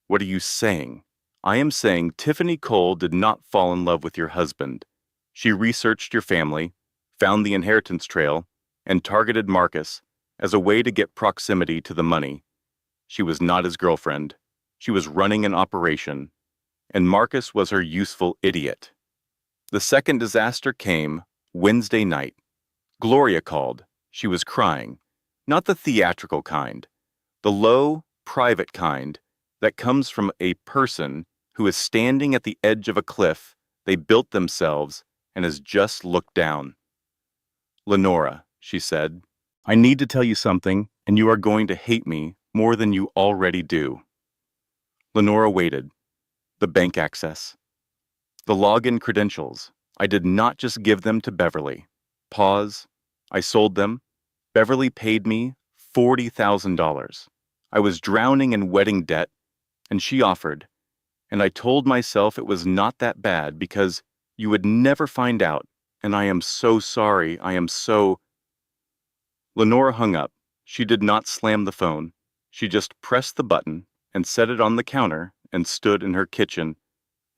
"What are you saying?" "I am saying Tiffany Cole did not fall in love with your husband. She researched your family, found the inheritance trail, and targeted Marcus as a way to get proximity to the money. She was not his girlfriend. She was running an operation, and Marcus was her useful idiot." The second disaster came Wednesday night. Gloria called. She was crying. Not the theatrical kind. The low, private kind that comes from a person who is standing at the edge of a cliff they built themselves and has just looked down. "Lenora," she said, "I need to tell you something, and you are going to hate me more than you already do." Lenora waited. The bank access. The login credentials. I did not just give them to Beverly. Pause. I sold them. Beverly paid me $40,000. I was drowning in wedding debt, and she offered. And I told myself it was not that bad because you would never find out, and I am so sorry, I am so... Lenora hung up. She did not slam the phone. She just pressed the button and set it on the counter and stood in her kitchen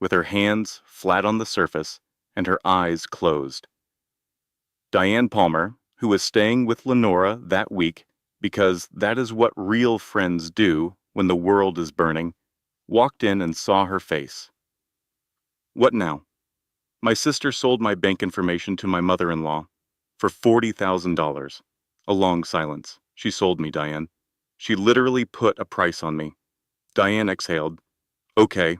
with her hands flat on the surface and her eyes closed. Diane Palmer, who was staying with Lenora that week because that is what real friends do when the world is burning, walked in and saw her face. "What now?" My sister sold my bank information to my mother-in-law for $40,000. A long silence. She sold me, Diane. She literally put a price on me. Diane exhaled. Okay,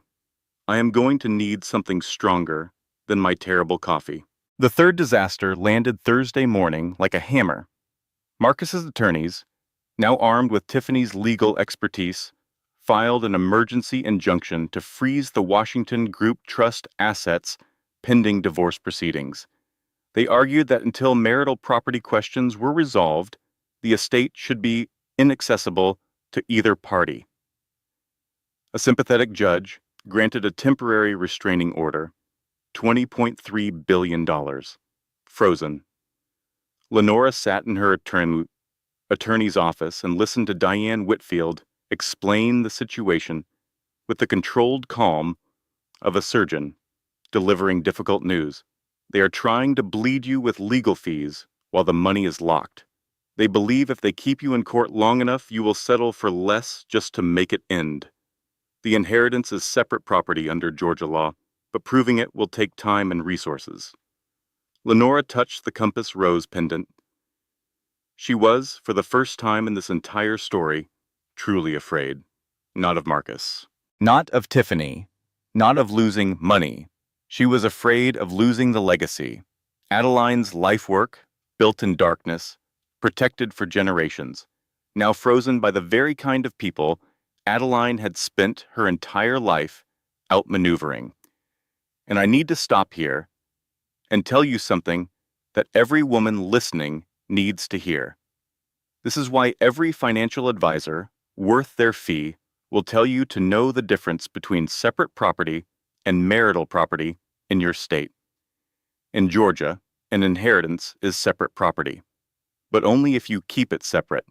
I am going to need something stronger than my terrible coffee. The third disaster landed Thursday morning like a hammer. Marcus's attorneys, now armed with Tiffany's legal expertise, filed an emergency injunction to freeze the Washington Group Trust assets pending divorce proceedings. They argued that until marital property questions were resolved, the estate should be inaccessible to either party. A sympathetic judge granted a temporary restraining order, $20.3 billion, frozen. Lenora sat in her attorney's office and listened to Diane Whitfield explain the situation with the controlled calm of a surgeon delivering difficult news. They are trying to bleed you with legal fees while the money is locked. They believe if they keep you in court long enough, you will settle for less just to make it end. The inheritance is separate property under Georgia law, but proving it will take time and resources. Lenora touched the compass rose pendant. She was, for the first time in this entire story, truly afraid. Not of Marcus. Not of Tiffany. Not of losing money. She was afraid of losing the legacy. Adeline's life work, built in darkness, protected for generations, now frozen by the very kind of people Adeline had spent her entire life outmaneuvering. And I need to stop here and tell you something that every woman listening needs to hear. This is why every financial advisor worth their fee will tell you to know the difference between separate property and marital property in your state. In Georgia, an inheritance is separate property, but only if you keep it separate.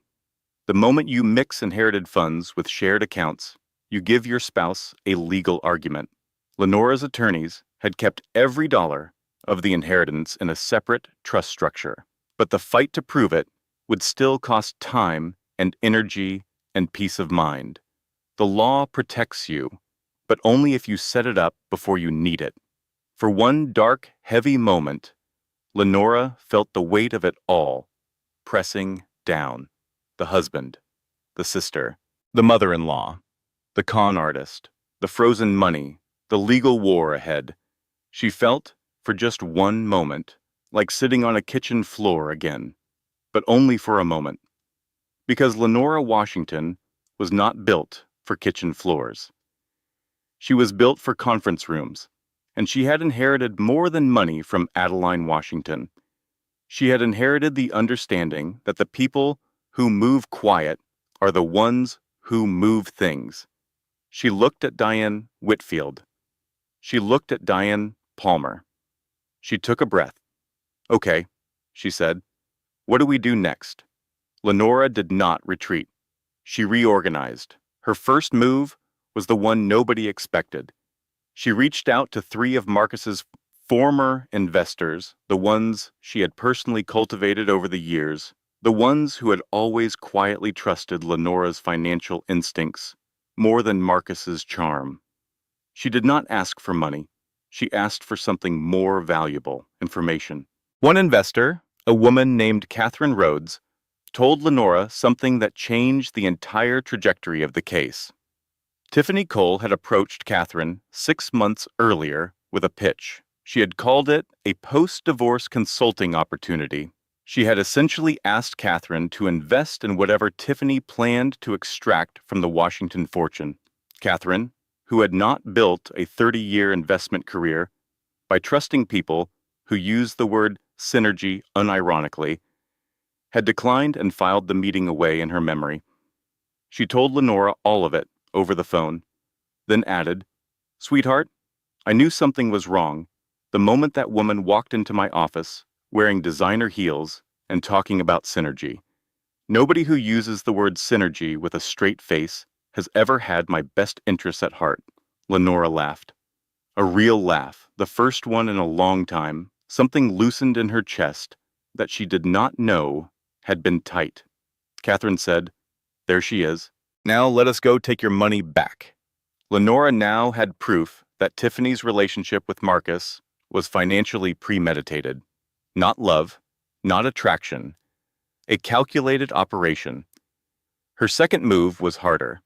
The moment you mix inherited funds with shared accounts, you give your spouse a legal argument. Lenora's attorneys had kept every dollar of the inheritance in a separate trust structure, but the fight to prove it would still cost time and energy and peace of mind. The law protects you, but only if you set it up before you need it. For one dark, heavy moment, Lenora felt the weight of it all, pressing down. The husband, the sister, the mother-in-law, the con artist, the frozen money, the legal war ahead. She felt, for just one moment, like sitting on a kitchen floor again, but only for a moment. Because Lenora Washington was not built for kitchen floors. She was built for conference rooms, and she had inherited more than money from Adeline Washington. She had inherited the understanding that the people who move quiet are the ones who move things. She looked at Diane Whitfield. She looked at Diane Palmer. She took a breath. Okay, she said. What do we do next? Lenora did not retreat. She reorganized. Her first move was the one nobody expected. She reached out to 3 of Marcus's former investors, the ones she had personally cultivated over the years, the ones who had always quietly trusted Lenora's financial instincts more than Marcus's charm. She did not ask for money. She asked for something more valuable, information. One investor, a woman named Catherine Rhodes, told Lenora something that changed the entire trajectory of the case. Tiffany Cole had approached Catherine 6 months earlier with a pitch. She had called it a post-divorce consulting opportunity. She had essentially asked Catherine to invest in whatever Tiffany planned to extract from the Washington fortune. Catherine, who had not built a 30-year investment career by trusting people who used the word synergy unironically, had declined and filed the meeting away in her memory. She told Lenora all of it over the phone, then added, "Sweetheart, I knew something was wrong the moment that woman walked into my office wearing designer heels and talking about synergy. Nobody who uses the word synergy with a straight face has ever had my best interests at heart." Lenora laughed. A real laugh, the first one in a long time. Something loosened in her chest that she did not know had been tight. Catherine said, "There she is. Now let us go take your money back." Lenora now had proof that Tiffany's relationship with Marcus was financially premeditated. Not love, not attraction, a calculated operation. Her second move was harder.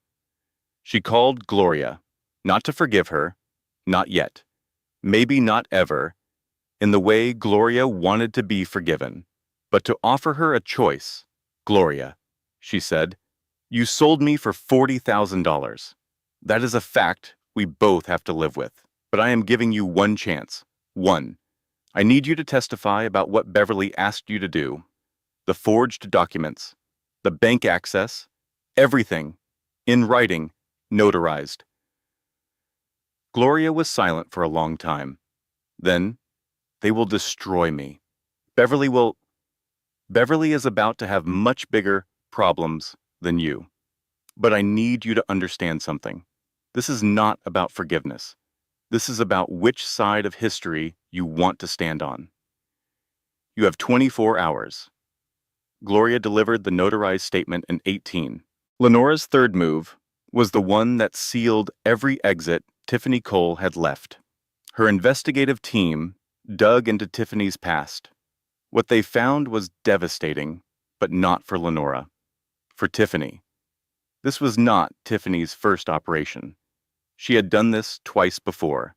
She called Gloria, not to forgive her, not yet, maybe not ever, in the way Gloria wanted to be forgiven, but to offer her a choice. Gloria, she said, you sold me for $40,000. That is a fact we both have to live with, but I am giving you one chance. One. I need you to testify about what Beverly asked you to do. The forged documents, the bank access, everything, in writing, notarized. Gloria was silent for a long time. Then, they will destroy me. Beverly is about to have much bigger problems than you. But I need you to understand something. This is not about forgiveness. This is about which side of history you want to stand on. You have 24 hours. Gloria delivered the notarized statement in 18. Lenora's third move was the one that sealed every exit Tiffany Cole had left. Her investigative team dug into Tiffany's past. What they found was devastating, but not for Lenora. For Tiffany. This was not Tiffany's first operation. She had done this twice before.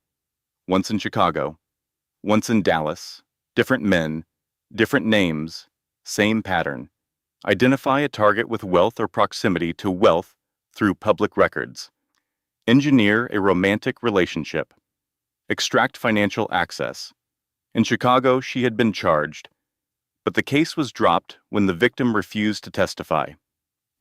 Once in Chicago, once in Dallas, different men, different names, same pattern. Identify a target with wealth or proximity to wealth through public records. Engineer a romantic relationship. Extract financial access. In Chicago, she had been charged, but the case was dropped when the victim refused to testify.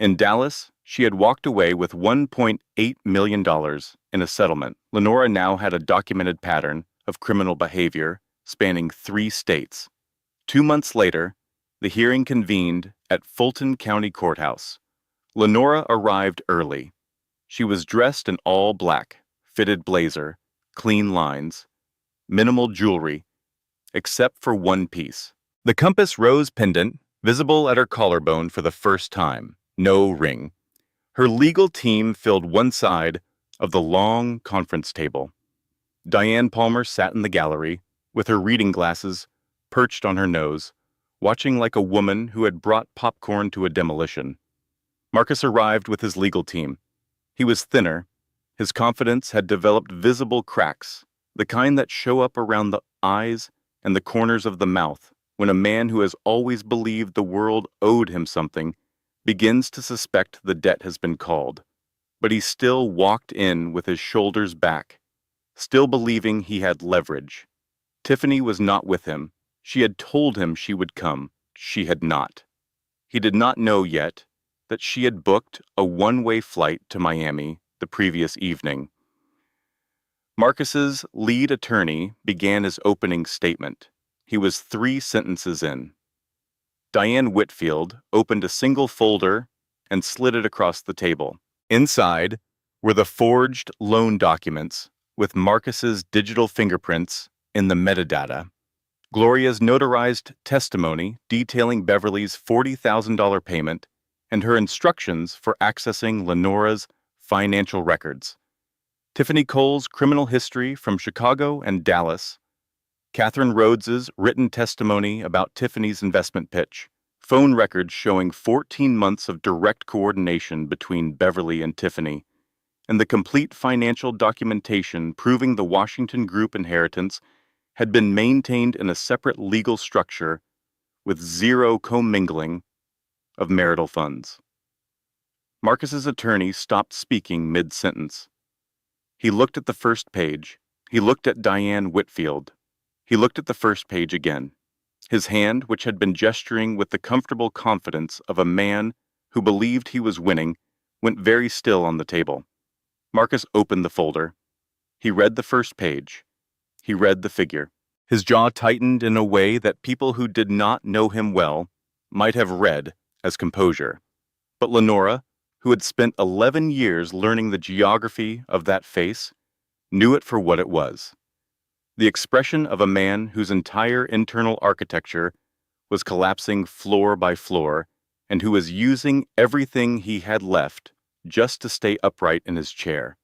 In Dallas, she had walked away with $1.8 million in a settlement. Lenora now had a documented pattern of criminal behavior spanning 3 states. 2 months later, the hearing convened at Fulton County Courthouse. Lenora arrived early. She was dressed in all black, fitted blazer, clean lines, minimal jewelry, except for one piece. The compass rose pendant, visible at her collarbone for the first time. No ring. Her legal team filled one side of the long conference table. Diane Palmer sat in the gallery, with her reading glasses perched on her nose, watching like a woman who had brought popcorn to a demolition. Marcus arrived with his legal team. He was thinner. His confidence had developed visible cracks, the kind that show up around the eyes and the corners of the mouth when a man who has always believed the world owed him something begins to suspect the debt has been called. But he still walked in with his shoulders back, still believing he had leverage. Tiffany was not with him. She had told him she would come. She had not. He did not know yet that she had booked a one-way flight to Miami the previous evening. Marcus's lead attorney began his opening statement. He was 3 sentences in. Diane Whitfield opened a single folder and slid it across the table. Inside were the forged loan documents with Marcus's digital fingerprints in the metadata. Gloria's notarized testimony detailing Beverly's $40,000 payment and her instructions for accessing Lenora's financial records. Tiffany Cole's criminal history from Chicago and Dallas. Catherine Rhodes's written testimony about Tiffany's investment pitch. Phone records showing 14 months of direct coordination between Beverly and Tiffany. And the complete financial documentation proving the Washington Group inheritance had been maintained in a separate legal structure with zero commingling of marital funds. Marcus's attorney stopped speaking mid-sentence. He looked at the first page. He looked at Diane Whitfield. He looked at the first page again. His hand, which had been gesturing with the comfortable confidence of a man who believed he was winning, went very still on the table. Marcus opened the folder. He read the first page. He read the figure. His jaw tightened in a way that people who did not know him well might have read as composure. But Lenora, who had spent 11 years learning the geography of that face, knew it for what it was. The expression of a man whose entire internal architecture was collapsing floor by floor and who was using everything he had left just to stay upright in his chair.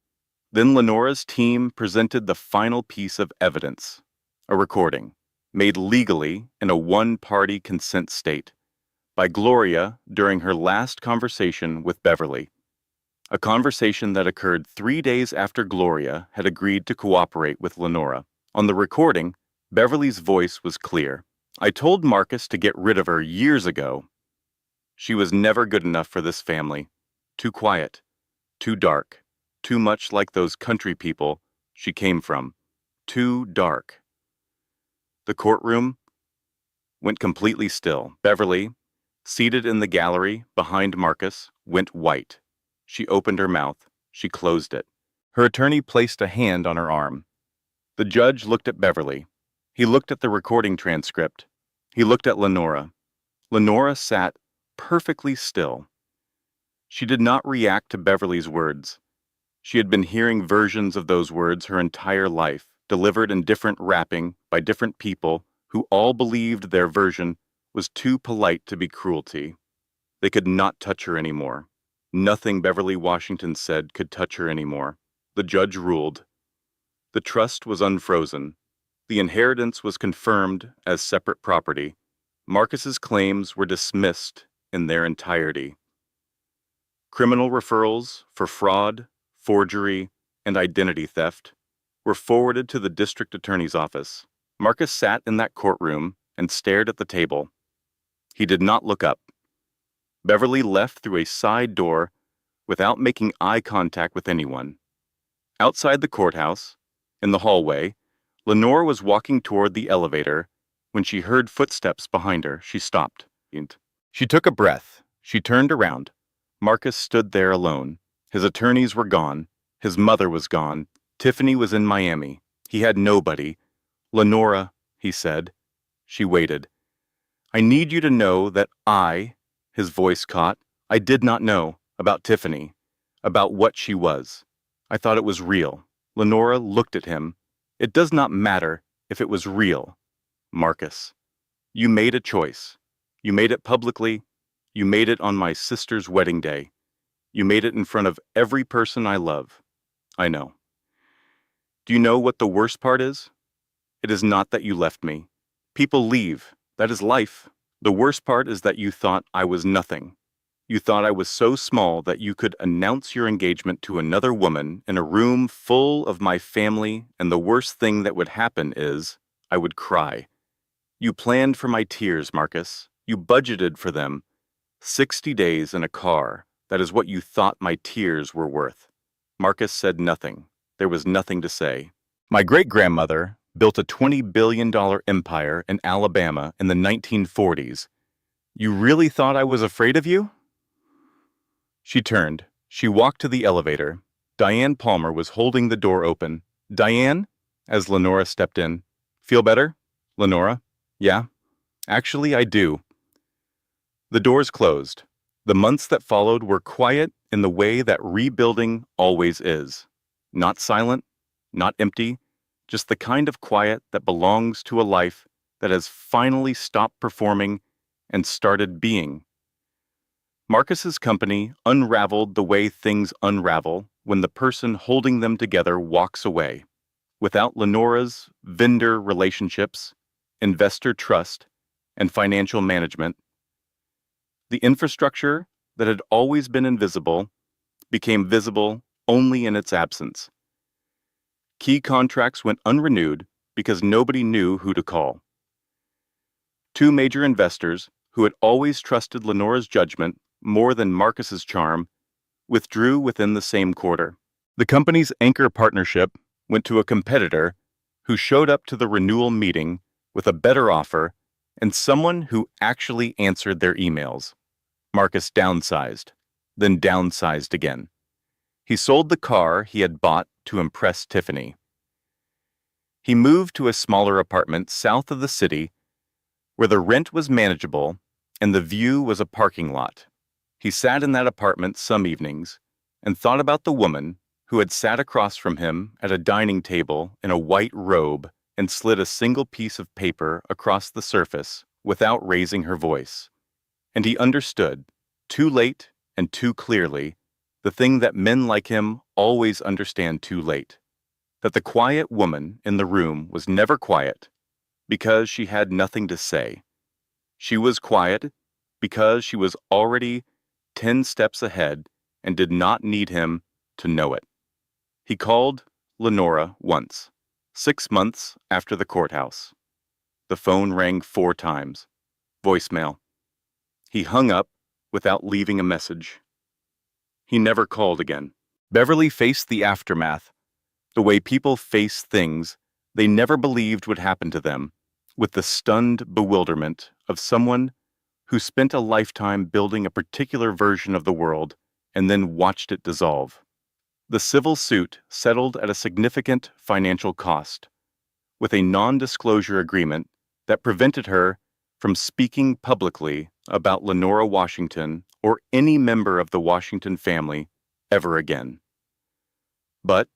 Then Lenora's team presented the final piece of evidence, a recording, made legally in a one-party consent state, by Gloria during her last conversation with Beverly. A conversation that occurred 3 days after Gloria had agreed to cooperate with Lenora. On the recording, Beverly's voice was clear. I told Marcus to get rid of her years ago. She was never good enough for this family. Too quiet, too dark, too much like those country people she came from. Too dark. The courtroom went completely still. Beverly, seated in the gallery behind Marcus, went white. She opened her mouth. She closed it. Her attorney placed a hand on her arm. The judge looked at Beverly. He looked at the recording transcript. He looked at Lenora. Lenora sat perfectly still. She did not react to Beverly's words. She had been hearing versions of those words her entire life, delivered in different wrapping by different people who all believed their version was too polite to be cruelty. They could not touch her anymore. Nothing Beverly Washington said could touch her anymore. The judge ruled. The trust was unfrozen. The inheritance was confirmed as separate property. Marcus's claims were dismissed in their entirety. Criminal referrals for fraud, forgery, and identity theft were forwarded to the district attorney's office. Marcus sat in that courtroom and stared at the table. He did not look up. Beverly left through a side door without making eye contact with anyone. Outside the courthouse, in the hallway, Lenore was walking toward the elevator. When she heard footsteps behind her, she stopped. She took a breath. She turned around. Marcus stood there alone. His attorneys were gone. His mother was gone. Tiffany was in Miami. He had nobody. Lenora, he said. She waited. I need you to know that his voice caught, I did not know about Tiffany, about what she was. I thought it was real. Lenora looked at him. It does not matter if it was real. Marcus, you made a choice. You made it publicly. You made it on my sister's wedding day. You made it in front of every person I love. I know. Do you know what the worst part is? It is not that you left me. People leave. That is life. The worst part is that you thought I was nothing. You thought I was so small that you could announce your engagement to another woman in a room full of my family, and the worst thing that would happen is I would cry. You planned for my tears, Marcus. You budgeted for them. 60 days in a car. That is what you thought my tears were worth. Marcus said nothing. There was nothing to say. My great-grandmother built a $20 billion empire in Alabama in the 1940s. You really thought I was afraid of you? She turned. She walked to the elevator. Diane Palmer was holding the door open. Diane? As Lenora stepped in. Feel better? Lenora? Yeah. Actually, I do. The doors closed. The months that followed were quiet in the way that rebuilding always is. Not silent, not empty, just the kind of quiet that belongs to a life that has finally stopped performing and started being. Marcus's company unraveled the way things unravel when the person holding them together walks away. Without Lenora's vendor relationships, investor trust, and financial management, the infrastructure that had always been invisible became visible only in its absence. Key contracts went unrenewed because nobody knew who to call. Two major investors, who had always trusted Lenora's judgment more than Marcus's charm, withdrew within the same quarter. The company's anchor partnership went to a competitor who showed up to the renewal meeting with a better offer and someone who actually answered their emails. Marcus downsized, then downsized again. He sold the car he had bought to impress Tiffany. He moved to a smaller apartment south of the city where the rent was manageable and the view was a parking lot. He sat in that apartment some evenings and thought about the woman who had sat across from him at a dining table in a white robe and slid a single piece of paper across the surface without raising her voice. And he understood, too late and too clearly, the thing that men like him always understand too late, that the quiet woman in the room was never quiet, because she had nothing to say. She was quiet because she was already 10 steps ahead and did not need him to know it. He called Lenora once, 6 months after the courthouse. The phone rang 4 times. Voicemail. He hung up without leaving a message. He never called again. Beverly faced the aftermath, the way people face things they never believed would happen to them, with the stunned bewilderment of someone who spent a lifetime building a particular version of the world and then watched it dissolve. The civil suit settled at a significant financial cost, with a non-disclosure agreement that prevented her from speaking publicly about Lenora Washington or any member of the Washington family ever again. But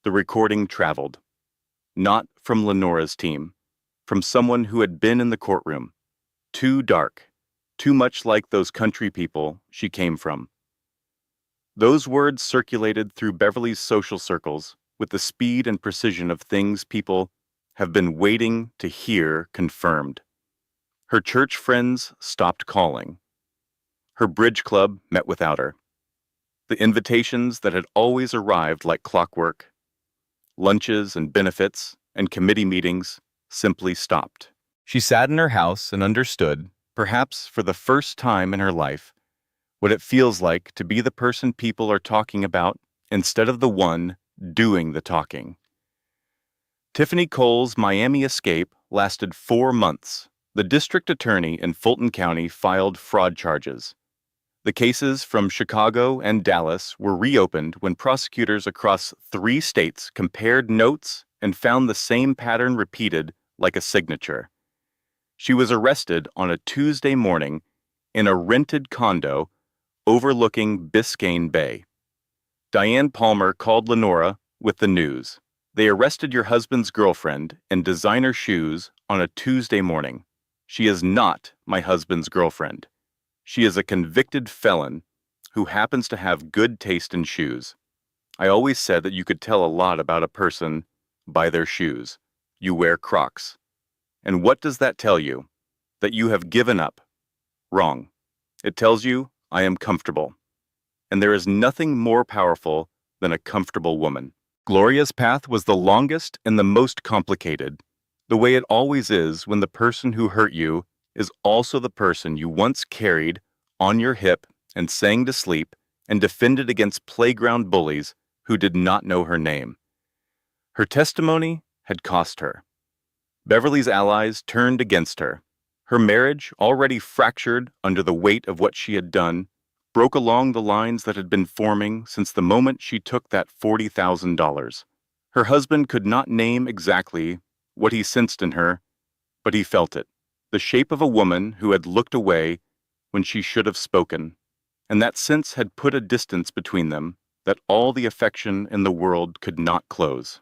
the recording traveled, not from Lenora's team, from someone who had been in the courtroom, too dark, too much like those country people she came from. Those words circulated through Beverly's social circles with the speed and precision of things people have been waiting to hear confirmed. Her church friends stopped calling. Her bridge club met without her. The invitations that had always arrived like clockwork, lunches and benefits and committee meetings, simply stopped. She sat in her house and understood, perhaps for the first time in her life, what it feels like to be the person people are talking about instead of the one doing the talking. Tiffany Cole's Miami escape lasted 4 months. The district attorney in Fulton County filed fraud charges. The cases from Chicago and Dallas were reopened when prosecutors across 3 states compared notes and found the same pattern repeated like a signature. She was arrested on a Tuesday morning in a rented condo overlooking Biscayne Bay. Diane Palmer called Lenora with the news. They arrested your husband's girlfriend in designer shoes on a Tuesday morning. She is not my husband's girlfriend. She is a convicted felon who happens to have good taste in shoes. I always said that you could tell a lot about a person by their shoes. You wear Crocs. And what does that tell you? That you have given up. Wrong. It tells you I am comfortable. And there is nothing more powerful than a comfortable woman. Gloria's path was the longest and the most complicated, the way it always is when the person who hurt you is also the person you once carried on your hip and sang to sleep and defended against playground bullies who did not know her name. Her testimony had cost her. Beverly's allies turned against her. Her marriage, already fractured under the weight of what she had done, broke along the lines that had been forming since the moment she took that $40,000. Her husband could not name exactly what he sensed in her, but he felt it. The shape of a woman who had looked away when she should have spoken, and that sense had put a distance between them that all the affection in the world could not close.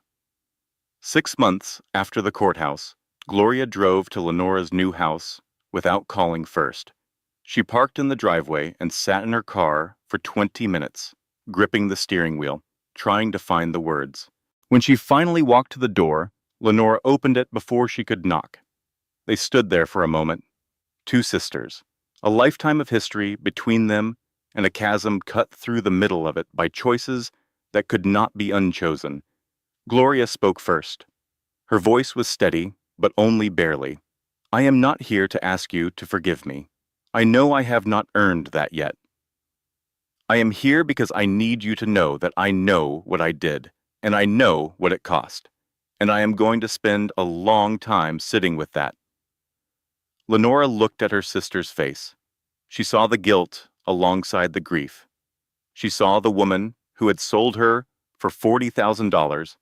6 months after the courthouse, Gloria drove to Lenora's new house without calling first. She parked in the driveway and sat in her car for 20 minutes, gripping the steering wheel, trying to find the words. When she finally walked to the door, Lenora opened it before she could knock. They stood there for a moment, 2 sisters, a lifetime of history between them and a chasm cut through the middle of it by choices that could not be unchosen. Gloria spoke first. Her voice was steady, but only barely. I am not here to ask you to forgive me. I know I have not earned that yet. I am here because I need you to know that I know what I did, and I know what it cost, and I am going to spend a long time sitting with that. Lenora looked at her sister's face. She saw the guilt alongside the grief. She saw the woman who had sold her for $40,000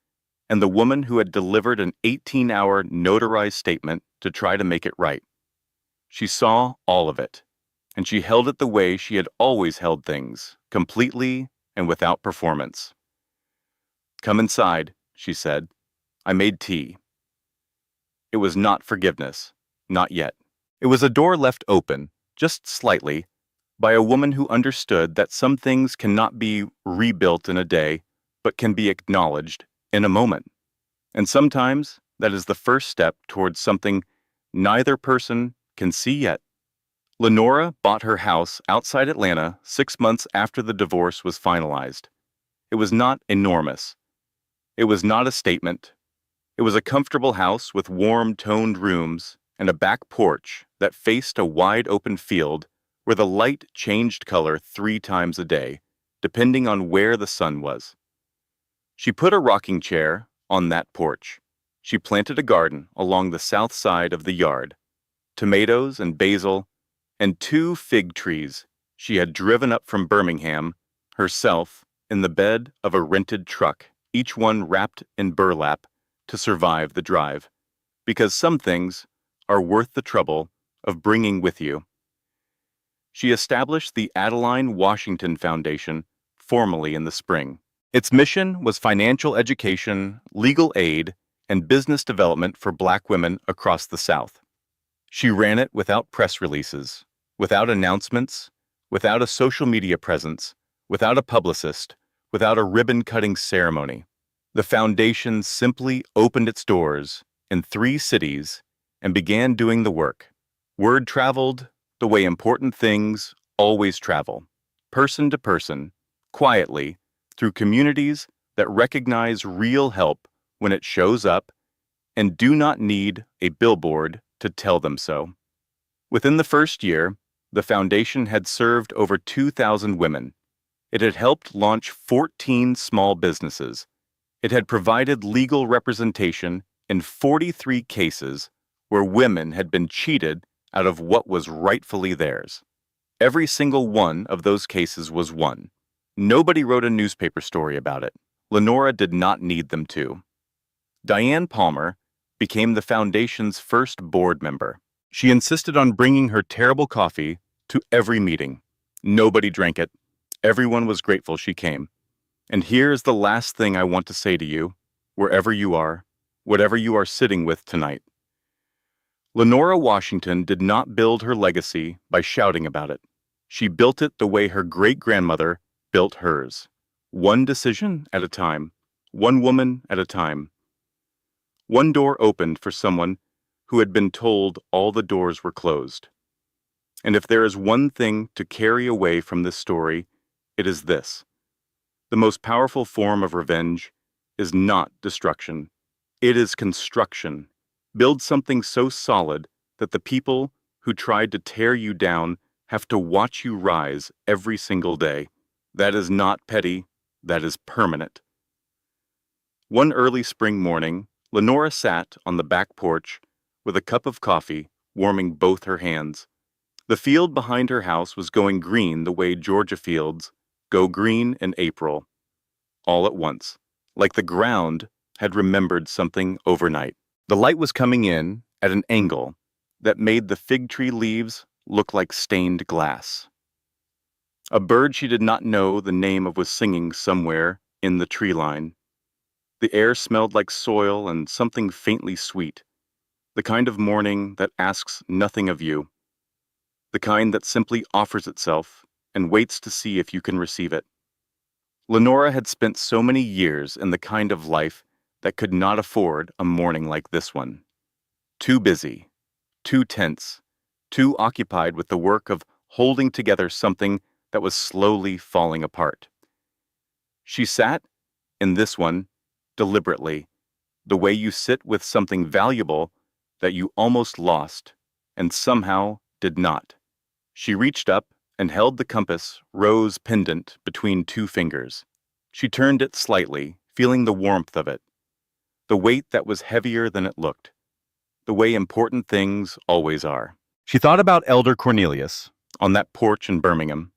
and the woman who had delivered an 18-hour notarized statement to try to make it right. She saw all of it, and she held it the way she had always held things, completely and without performance. Come inside, she said. I made tea. It was not forgiveness, not yet. It was a door left open, just slightly, by a woman who understood that some things cannot be rebuilt in a day, but can be acknowledged in a moment. And sometimes That is the first step towards something neither person can see yet. Lenora bought her house outside Atlanta 6 months after the divorce was finalized. It was not enormous. It was not a statement. It was a comfortable house with warm, toned rooms and a back porch that faced a wide open field where the light changed color 3 times a day, depending on where the sun was. She put a rocking chair on that porch. She planted a garden along the south side of the yard, tomatoes and basil, and 2 fig trees she had driven up from Birmingham herself in the bed of a rented truck, each one wrapped in burlap to survive the drive, because some things are worth the trouble of bringing with you. She established the Adeline Washington Foundation formally in the spring. Its mission was financial education, legal aid, and business development for Black women across the South. She ran it without press releases, without announcements, without a social media presence, without a publicist, without a ribbon-cutting ceremony. The foundation simply opened its doors in 3 cities and began doing the work. Word traveled the way important things always travel, person to person, quietly, through communities that recognize real help when it shows up and do not need a billboard to tell them so. Within the first year, the foundation had served over 2,000 women. It had helped launch 14 small businesses. It had provided legal representation in 43 cases where women had been cheated out of what was rightfully theirs. Every single one of those cases was won. Nobody wrote a newspaper story about it. Lenora did not need them to. Diane Palmer became the foundation's first board member. She insisted on bringing her terrible coffee to every meeting. Nobody drank it. Everyone was grateful she came. And here's the last thing I want to say to you, wherever you are, whatever you are sitting with tonight. Lenora Washington did not build her legacy by shouting about it. She built it the way her great-grandmother built hers. One decision at a time, one woman at a time. One door opened for someone who had been told all the doors were closed. And if there is one thing to carry away from this story, it is this. The most powerful form of revenge is not destruction. It is construction. Build something so solid that the people who tried to tear you down have to watch you rise every single day. That is not petty. That is permanent. One early spring morning, Lenora sat on the back porch with a cup of coffee warming both her hands. The field behind her house was going green the way Georgia fields go green in April, all at once, like the ground had remembered something overnight. The light was coming in at an angle that made the fig tree leaves look like stained glass. A bird she did not know the name of was singing somewhere in the tree line. The air smelled like soil and something faintly sweet, the kind of morning that asks nothing of you, the kind that simply offers itself and waits to see if you can receive it. Lenora had spent so many years in the kind of life that could not afford a morning like this one. Too busy, too tense, too occupied with the work of holding together something that was slowly falling apart. She sat in this one deliberately, the way you sit with something valuable that you almost lost and somehow did not. She reached up and held the compass rose pendant between 2 fingers. She turned it slightly, feeling the warmth of it, the weight that was heavier than it looked, the way important things always are. She thought about Elder Cornelius on that porch in Birmingham,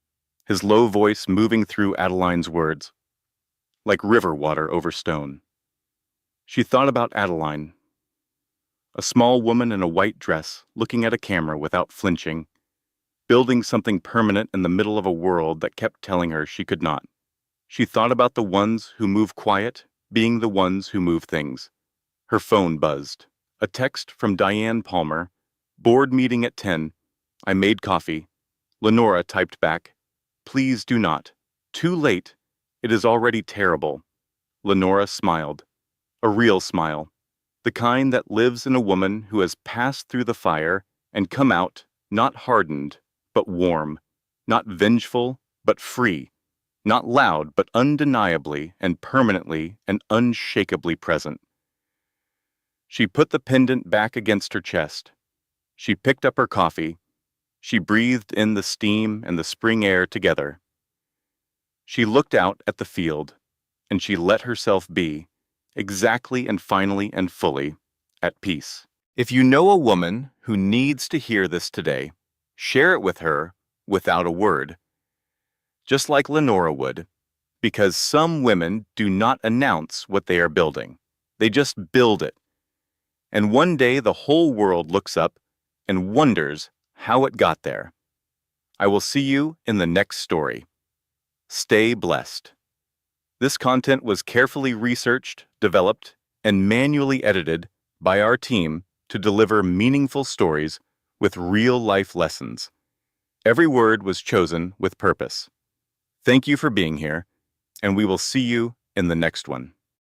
his low voice moving through Adeline's words, like river water over stone. She thought about Adeline, a small woman in a white dress looking at a camera without flinching, building something permanent in the middle of a world that kept telling her she could not. She thought about the ones who move quiet being the ones who move things. Her phone buzzed. A text from Diane Palmer. Board meeting at 10. I made coffee. Lenora typed back. Please do not. Too late. It is already terrible. Lenora smiled. A real smile. the kind that lives in a woman who has passed through the fire and come out not hardened, but warm, not vengeful, but free, not loud, but undeniably and permanently and unshakably present. She put the pendant back against her chest. She picked up her coffee. She breathed in the steam and the spring air together. She looked out at the field, and she let herself be, exactly and finally and fully, at peace. If you know a woman who needs to hear this today, share it with her without a word, just like Lenora would, because some women do not announce what they are building. They just build it. And one day the whole world looks up and wonders how it got there. I will see you in the next story. Stay blessed. This content was carefully researched, developed, and manually edited by our team to deliver meaningful stories with real-life lessons. Every word was chosen with purpose. Thank you for being here, and we will see you in the next one.